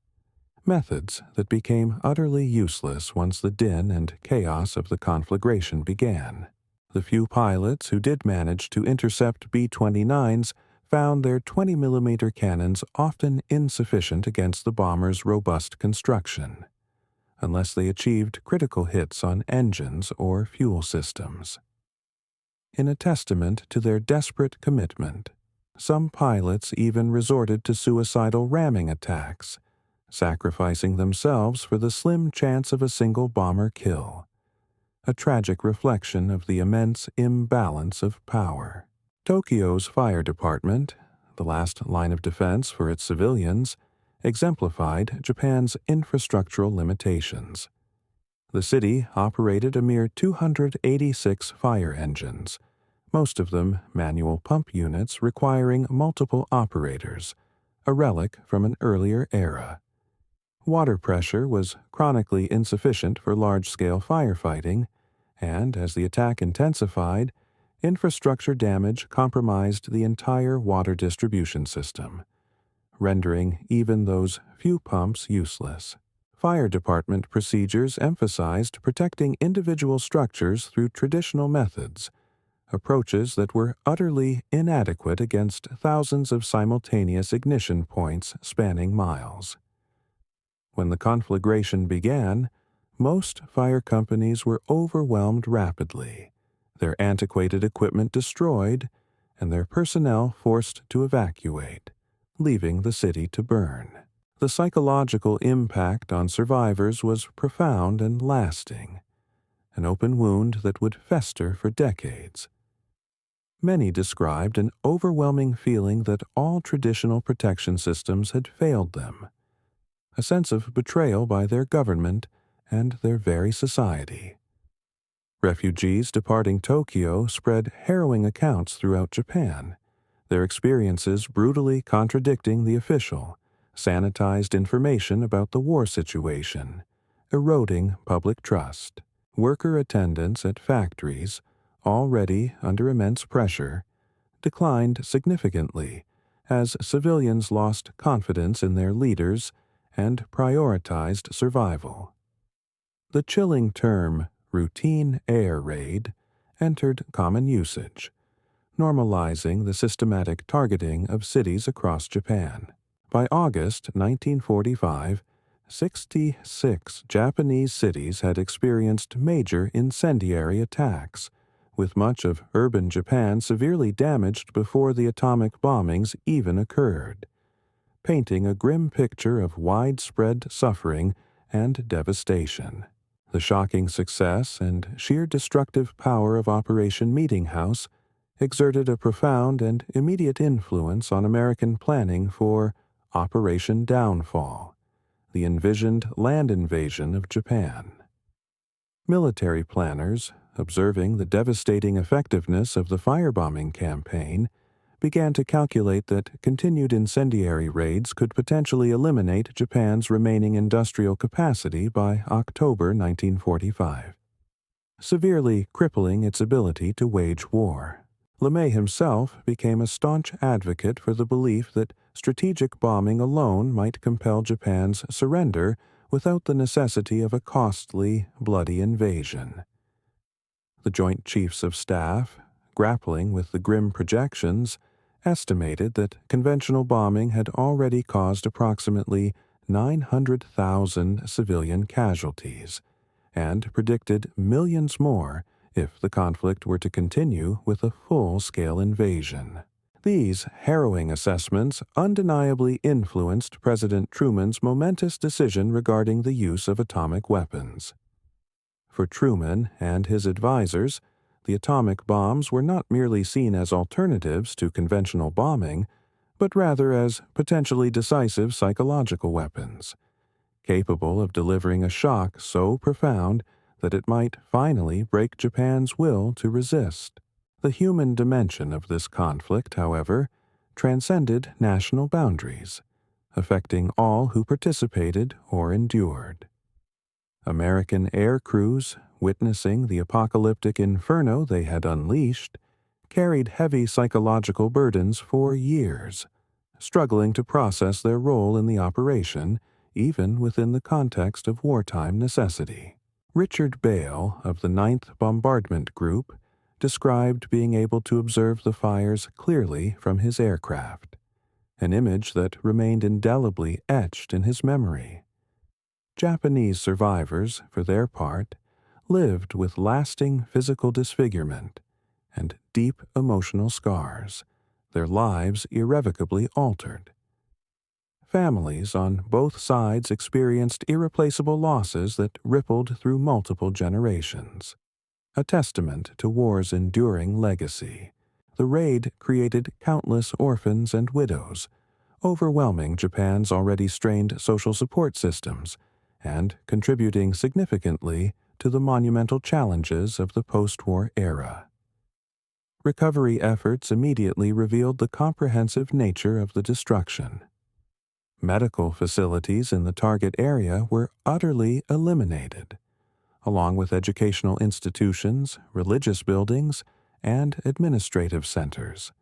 methods that became utterly useless once the din and chaos of the conflagration began. The few pilots who did manage to intercept B-29s found their 20mm cannons often insufficient against the bomber's robust construction, unless they achieved critical hits on engines or fuel systems. In a testament to their desperate commitment, some pilots even resorted to suicidal ramming attacks, sacrificing themselves for the slim chance of a single bomber kill, a tragic reflection of the immense imbalance of power. Tokyo's fire department, the last line of defense for its civilians, exemplified Japan's infrastructural limitations. The city operated a mere 286 fire engines, most of them manual pump units requiring multiple operators, a relic from an earlier era. Water pressure was chronically insufficient for large-scale firefighting, and as the attack intensified, infrastructure damage compromised the entire water distribution system, rendering even those few pumps useless. Fire department procedures emphasized protecting individual structures through traditional methods, approaches that were utterly inadequate against thousands of simultaneous ignition points spanning miles. When the conflagration began, most fire companies were overwhelmed rapidly, their antiquated equipment destroyed, and their personnel forced to evacuate, leaving the city to burn. The psychological impact on survivors was profound and lasting, an open wound that would fester for decades. Many described an overwhelming feeling that all traditional protection systems had failed them, a sense of betrayal by their government and their very society. Refugees departing Tokyo spread harrowing accounts throughout Japan, their experiences brutally contradicting the official, sanitized information about the war situation, eroding public trust. Worker attendance at factories, already under immense pressure, declined significantly as civilians lost confidence in their leaders and prioritized survival. The chilling term routine air raid entered common usage, normalizing the systematic targeting of cities across Japan. By August 1945, 66 Japanese cities had experienced major incendiary attacks, with much of urban Japan severely damaged before the atomic bombings even occurred, painting a grim picture of widespread suffering and devastation. The shocking success and sheer destructive power of Operation Meetinghouse exerted a profound and immediate influence on American planning for Operation Downfall, the envisioned land invasion of Japan. Military planners, observing the devastating effectiveness of the firebombing campaign, began to calculate that continued incendiary raids could potentially eliminate Japan's remaining industrial capacity by October 1945, severely crippling its ability to wage war. LeMay himself became a staunch advocate for the belief that strategic bombing alone might compel Japan's surrender without the necessity of a costly, bloody invasion. The Joint Chiefs of Staff, grappling with the grim projections, estimated that conventional bombing had already caused approximately 900,000 civilian casualties, and predicted millions more if the conflict were to continue with a full-scale invasion. These harrowing assessments undeniably influenced President Truman's momentous decision regarding the use of atomic weapons. For Truman and his advisors, the atomic bombs were not merely seen as alternatives to conventional bombing, but rather as potentially decisive psychological weapons, capable of delivering a shock so profound that it might finally break Japan's will to resist. The human dimension of this conflict, however, transcended national boundaries, affecting all who participated or endured. American air crews, witnessing the apocalyptic inferno they had unleashed, carried heavy psychological burdens for years, struggling to process their role in the operation, even within the context of wartime necessity. Richard Bale of the 9th Bombardment Group described being able to observe the fires clearly from his aircraft, an image that remained indelibly etched in his memory. Japanese survivors, for their part, lived with lasting physical disfigurement and deep emotional scars, their lives irrevocably altered. Families on both sides experienced irreplaceable losses that rippled through multiple generations. A testament to war's enduring legacy, the raid created countless orphans and widows, overwhelming Japan's already strained social support systems and contributing significantly to the monumental challenges of the post-war era. Recovery efforts immediately revealed the comprehensive nature of the destruction. Medical facilities in the target area were utterly eliminated, along with educational institutions, religious buildings, and administrative centers,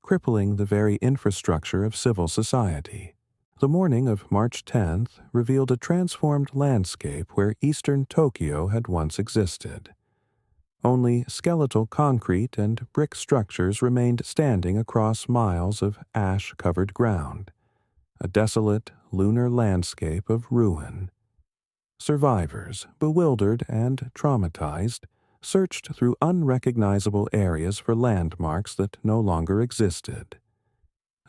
crippling the very infrastructure of civil society. The morning of March 10th revealed a transformed landscape where eastern Tokyo had once existed. Only skeletal concrete and brick structures remained standing across miles of ash-covered ground, a desolate lunar landscape of ruin. Survivors, bewildered and traumatized, searched through unrecognizable areas for landmarks that no longer existed.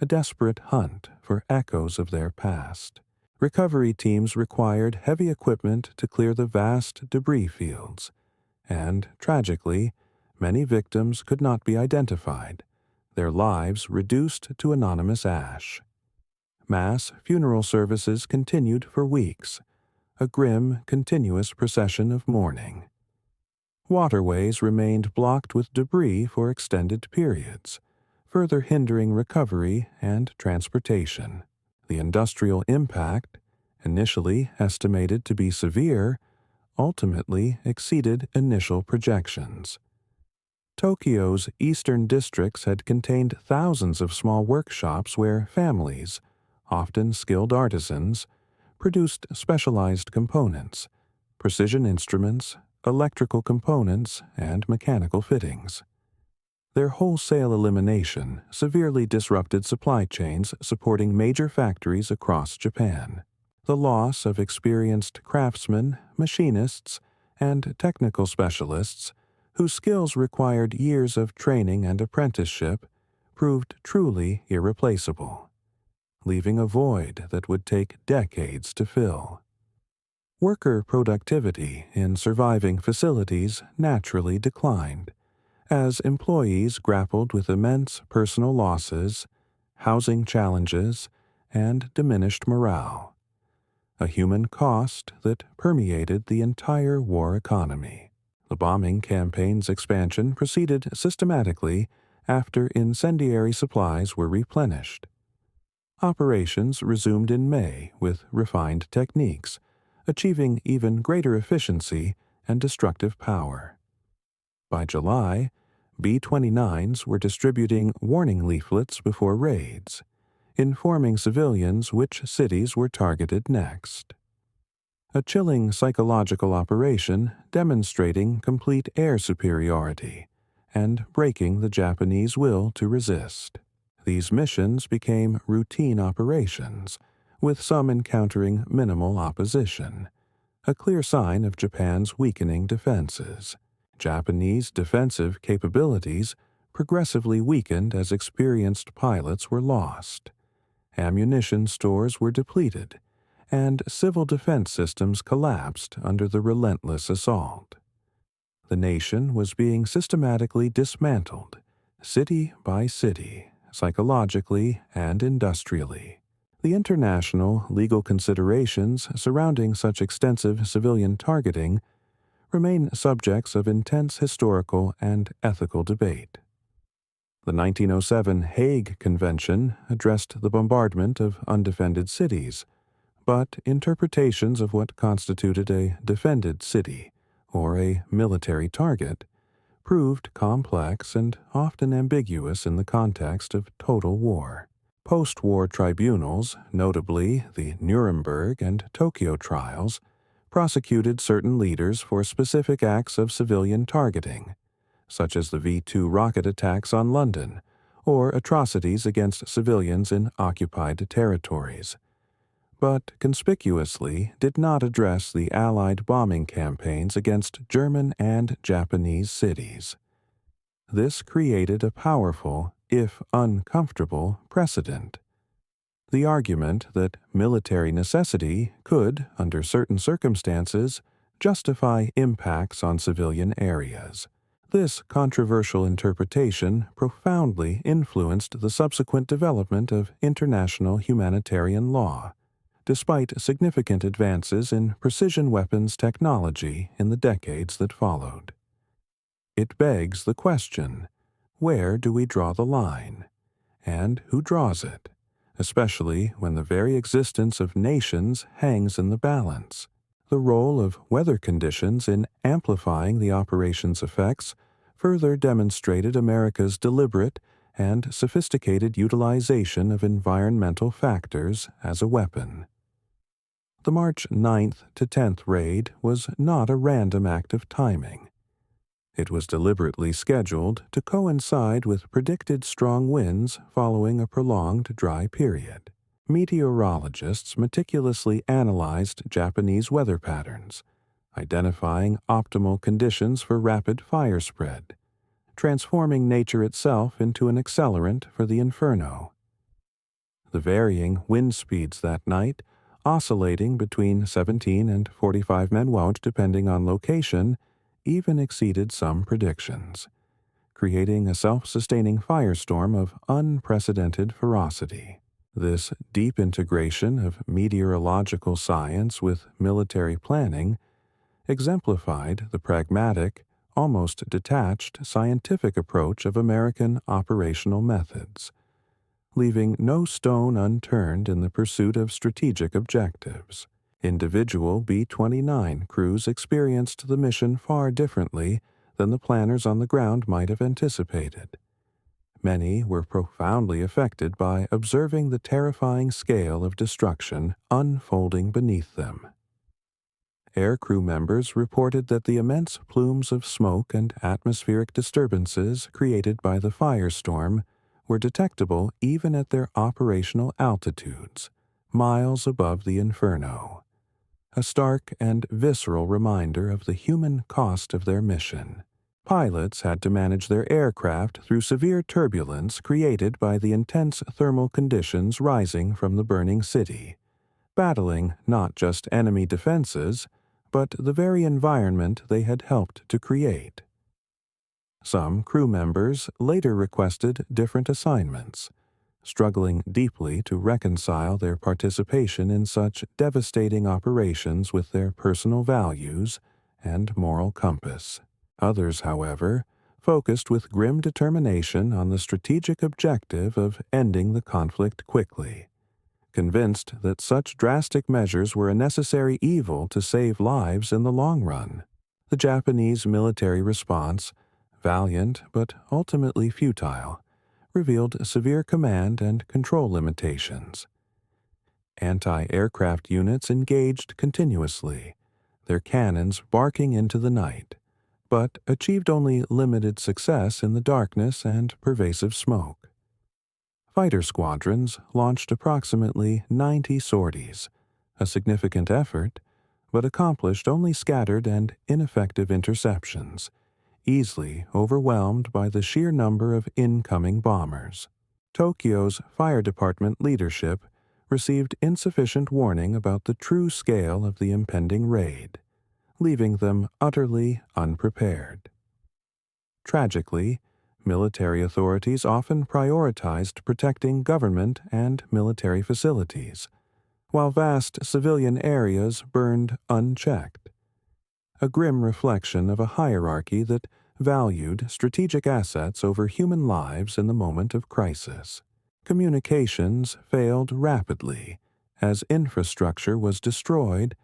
A desperate hunt for echoes of their past. Recovery teams required heavy equipment to clear the vast debris fields, and, tragically, many victims could not be identified, their lives reduced to anonymous ash. Mass funeral services continued for weeks, a grim, continuous procession of mourning. Waterways remained blocked with debris for extended periods, further hindering recovery and transportation. The industrial impact, initially estimated to be severe, ultimately exceeded initial projections. Tokyo's eastern districts had contained thousands of small workshops where families, often skilled artisans, produced specialized components, precision instruments, electrical components, and mechanical fittings. Their wholesale elimination severely disrupted supply chains supporting major factories across Japan. The loss of experienced craftsmen, machinists, and technical specialists, whose skills required years of training and apprenticeship, proved truly irreplaceable, leaving a void that would take decades to fill. Worker productivity in surviving facilities naturally declined, as employees grappled with immense personal losses, housing challenges, and diminished morale, a human cost that permeated the entire war economy. The bombing campaign's expansion proceeded systematically after incendiary supplies were replenished. Operations resumed in May with refined techniques, achieving even greater efficiency and destructive power. By July, B-29s were distributing warning leaflets before raids, informing civilians which cities were targeted next. A chilling psychological operation demonstrating complete air superiority and breaking the Japanese will to resist. These missions became routine operations, with some encountering minimal opposition, a clear sign of Japan's weakening defenses. Japanese defensive capabilities progressively weakened as experienced pilots were lost. Ammunition stores were depleted, and civil defense systems collapsed under the relentless assault. The nation was being systematically dismantled, city by city, psychologically and industrially. The international legal considerations surrounding such extensive civilian targeting remain subjects of intense historical and ethical debate. The 1907 Hague Convention addressed the bombardment of undefended cities, but interpretations of what constituted a defended city, or a military target, proved complex and often ambiguous in the context of total war. Post-war tribunals, notably the Nuremberg and Tokyo trials, prosecuted certain leaders for specific acts of civilian targeting, such as the V-2 rocket attacks on London, or atrocities against civilians in occupied territories, but conspicuously did not address the Allied bombing campaigns against German and Japanese cities. This created a powerful, if uncomfortable, precedent. The argument that military necessity could, under certain circumstances, justify impacts on civilian areas. This controversial interpretation profoundly influenced the subsequent development of international humanitarian law, despite significant advances in precision weapons technology in the decades that followed. It begs the question, where do we draw the line? And who draws it, especially when the very existence of nations hangs in the balance? The role of weather conditions in amplifying the operation's effects further demonstrated America's deliberate and sophisticated utilization of environmental factors as a weapon. The March 9th to 10th raid was not a random act of timing. It was deliberately scheduled to coincide with predicted strong winds following a prolonged dry period. Meteorologists meticulously analyzed Japanese weather patterns, identifying optimal conditions for rapid fire spread, transforming nature itself into an accelerant for the inferno. The varying wind speeds that night, oscillating between 17 and 45 men-watt depending on location, even exceeded some predictions, creating a self-sustaining firestorm of unprecedented ferocity. This deep integration of meteorological science with military planning exemplified the pragmatic, almost detached scientific approach of American operational methods, leaving no stone unturned in the pursuit of strategic objectives. Individual B-29 crews experienced the mission far differently than the planners on the ground might have anticipated. Many were profoundly affected by observing the terrifying scale of destruction unfolding beneath them. Air crew members reported that the immense plumes of smoke and atmospheric disturbances created by the firestorm were detectable even at their operational altitudes, miles above the inferno, a stark and visceral reminder of the human cost of their mission. Pilots had to manage their aircraft through severe turbulence created by the intense thermal conditions rising from the burning city, battling not just enemy defenses, but the very environment they had helped to create. Some crew members later requested different assignments, struggling deeply to reconcile their participation in such devastating operations with their personal values and moral compass. Others, however, focused with grim determination on the strategic objective of ending the conflict quickly, convinced that such drastic measures were a necessary evil to save lives in the long run. The Japanese military response, valiant but ultimately futile, revealed severe command and control limitations. Anti-aircraft units engaged continuously, their cannons barking into the night, but achieved only limited success in the darkness and pervasive smoke. Fighter squadrons launched approximately 90 sorties, a significant effort, but accomplished only scattered and ineffective interceptions, easily overwhelmed by the sheer number of incoming bombers. Tokyo's fire department leadership received insufficient warning about the true scale of the impending raid, leaving them utterly unprepared. Tragically, military authorities often prioritized protecting government and military facilities, while vast civilian areas burned unchecked, a grim reflection of a hierarchy that valued strategic assets over human lives in the moment of crisis. Communications failed rapidly as infrastructure was destroyed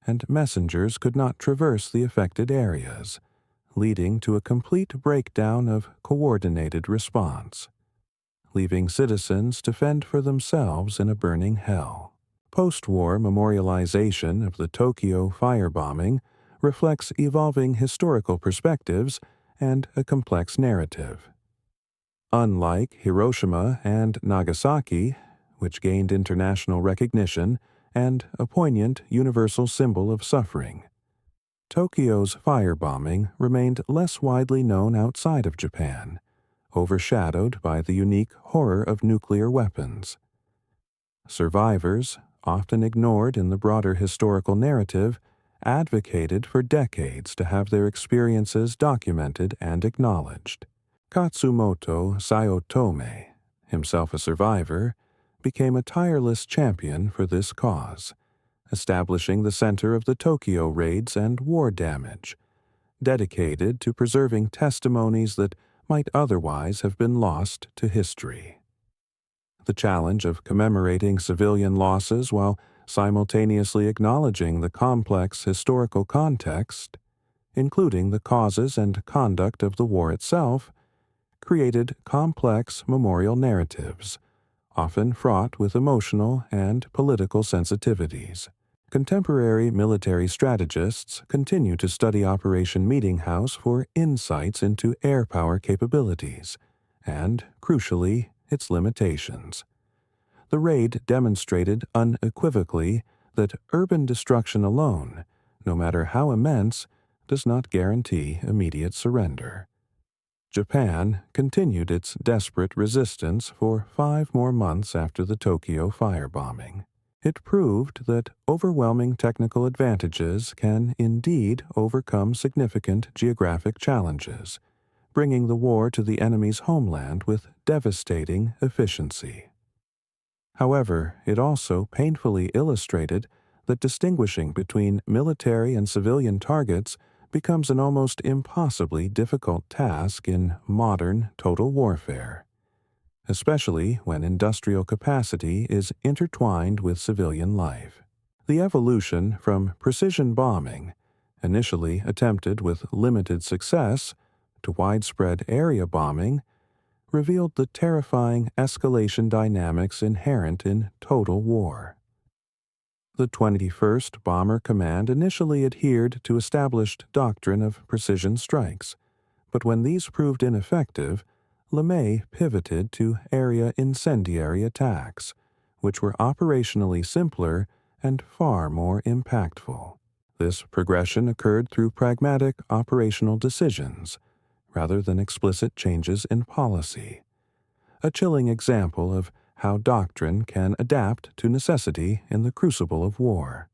and messengers could not traverse the affected areas, leading to a complete breakdown of coordinated response, leaving citizens to fend for themselves in a burning hell. Post-war memorialization of the Tokyo firebombing reflects evolving historical perspectives and a complex narrative. Unlike Hiroshima and Nagasaki, which gained international recognition and a poignant universal symbol of suffering, Tokyo's firebombing remained less widely known outside of Japan, overshadowed by the unique horror of nuclear weapons. Survivors, often ignored in the broader historical narrative, advocated for decades to have their experiences documented and acknowledged. Katsumoto Sayotome, himself a survivor, became a tireless champion for this cause, establishing the center of the Tokyo raids and war damage, dedicated to preserving testimonies that might otherwise have been lost to history. The challenge of commemorating civilian losses while simultaneously acknowledging the complex historical context, including the causes and conduct of the war itself, created complex memorial narratives, often fraught with emotional and political sensitivities. Contemporary military strategists continue to study Operation Meetinghouse for insights into air power capabilities and, crucially, its limitations. The raid demonstrated unequivocally that urban destruction alone, no matter how immense, does not guarantee immediate surrender. Japan continued its desperate resistance for 5 more months after the Tokyo firebombing. It proved that overwhelming technical advantages can indeed overcome significant geographic challenges, bringing the war to the enemy's homeland with devastating efficiency. However, it also painfully illustrated that distinguishing between military and civilian targets becomes an almost impossibly difficult task in modern total warfare, especially when industrial capacity is intertwined with civilian life. The evolution from precision bombing, initially attempted with limited success, to widespread area bombing, revealed the terrifying escalation dynamics inherent in total war. The 21st Bomber Command initially adhered to established doctrine of precision strikes, but when these proved ineffective, LeMay pivoted to area incendiary attacks, which were operationally simpler and far more impactful. This progression occurred through pragmatic operational decisions, rather than explicit changes in policy, a chilling example of how doctrine can adapt to necessity in the crucible of war.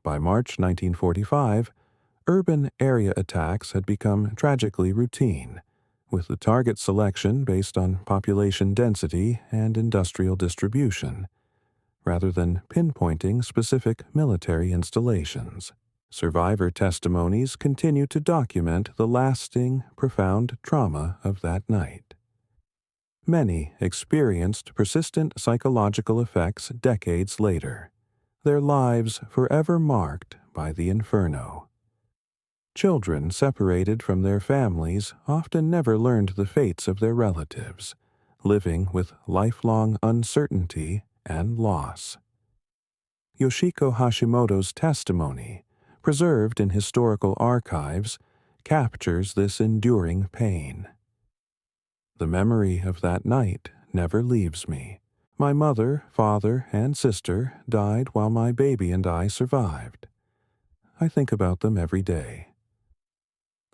By March 1945, urban area attacks had become tragically routine, with the target selection based on population density and industrial distribution, rather than pinpointing specific military installations. Survivor testimonies continue to document the lasting, profound trauma of that night. Many experienced persistent psychological effects decades later, their lives forever marked by the inferno. Children separated from their families often never learned the fates of their relatives, living with lifelong uncertainty and loss. Yoshiko Hashimoto's testimony, preserved in historical archives, captures this enduring pain. The memory of that night never leaves me. My mother, father, and sister died while my baby and I survived. I think about them every day.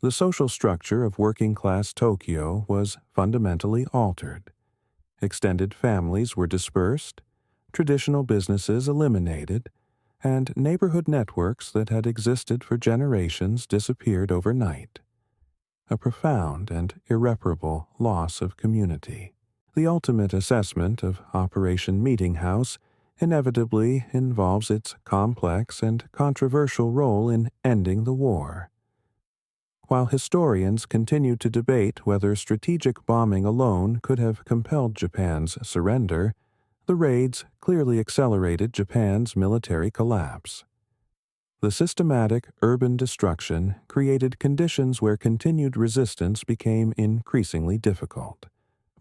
The social structure of working-class Tokyo was fundamentally altered. Extended families were dispersed, traditional businesses eliminated, and neighborhood networks that had existed for generations disappeared overnight. A profound and irreparable loss of community. The ultimate assessment of Operation Meetinghouse inevitably involves its complex and controversial role in ending the war. While historians continue to debate whether strategic bombing alone could have compelled Japan's surrender, the raids clearly accelerated Japan's military collapse. The systematic urban destruction created conditions where continued resistance became increasingly difficult,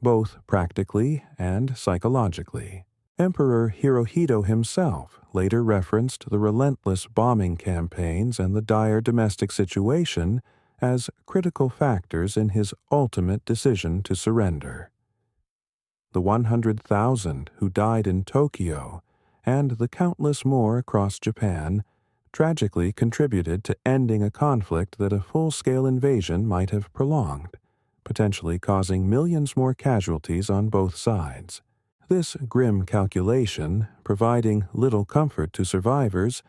both practically and psychologically. Emperor Hirohito himself later referenced the relentless bombing campaigns and the dire domestic situation as critical factors in his ultimate decision to surrender. The 100,000 who died in Tokyo and the countless more across Japan tragically contributed to ending a conflict that a full-scale invasion might have prolonged, potentially causing millions more casualties on both sides. This grim calculation, providing little comfort to survivors,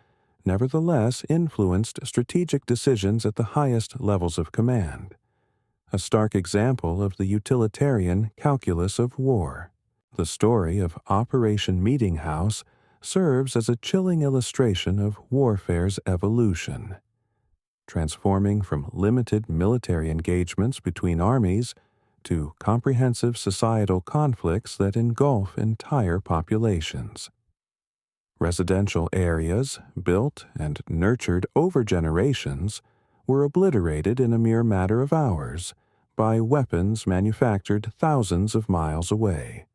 nevertheless influenced strategic decisions at the highest levels of command, a stark example of the utilitarian calculus of war. The story of Operation Meetinghouse serves as a chilling illustration of warfare's evolution, transforming from limited military engagements between armies to comprehensive societal conflicts that engulf entire populations. Residential areas, built and nurtured over generations, were obliterated in a mere matter of hours by weapons manufactured thousands of miles away,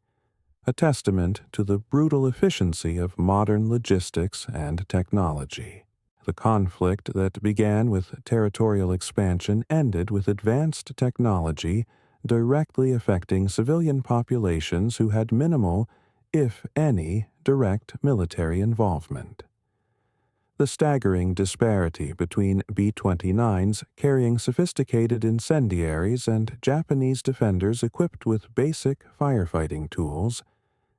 a testament to the brutal efficiency of modern logistics and technology. The conflict that began with territorial expansion ended with advanced technology directly affecting civilian populations who had minimal, if any, direct military involvement. The staggering disparity between B-29s carrying sophisticated incendiaries and Japanese defenders equipped with basic firefighting tools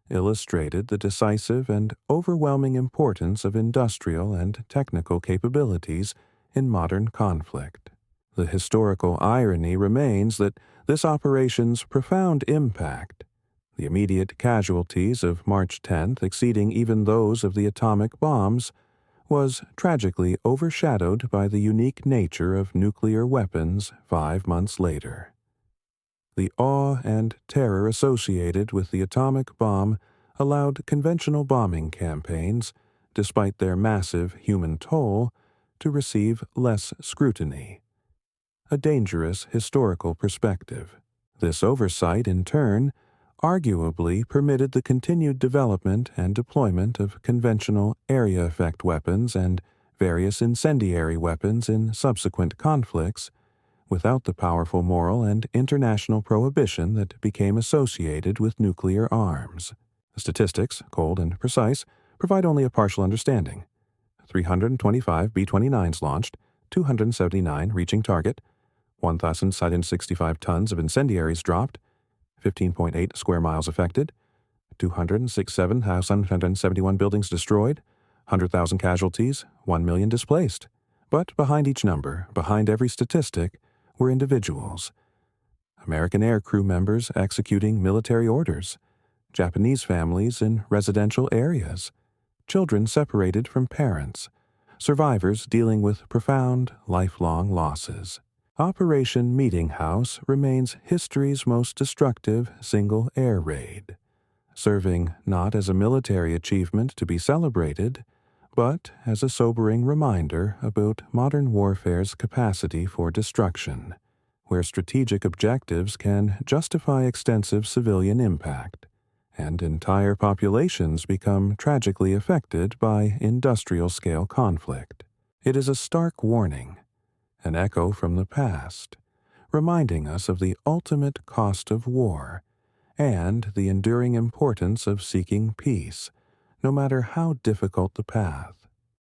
illustrated the decisive and overwhelming importance of industrial and technical capabilities in modern conflict. The historical irony remains that this operation's profound impact, the immediate casualties of March 10th exceeding even those of the atomic bombs, was tragically overshadowed by the unique nature of nuclear weapons 5 months later. The awe and terror associated with the atomic bomb allowed conventional bombing campaigns, despite their massive human toll, to receive less scrutiny. A dangerous historical perspective. This oversight, in turn, arguably permitted the continued development and deployment of conventional area effect weapons and various incendiary weapons in subsequent conflicts, without the powerful moral and international prohibition that became associated with nuclear arms. The statistics, cold and precise, provide only a partial understanding. 325 B-29s launched, 279 reaching target, 1,765 tons of incendiaries dropped, 15.8 square miles affected, 267,771 buildings destroyed, 100,000 casualties, 1 million displaced. But behind each number, behind every statistic, were individuals. American air crew members executing military orders, Japanese families in residential areas, children separated from parents, survivors dealing with profound, lifelong losses. Operation Meetinghouse remains history's most destructive single air raid, serving not as a military achievement to be celebrated, but as a sobering reminder about modern warfare's capacity for destruction, where strategic objectives can justify extensive civilian impact, and entire populations become tragically affected by industrial-scale conflict. It is a stark warning, an echo from the past, reminding us of the ultimate cost of war and the enduring importance of seeking peace, no matter how difficult the path.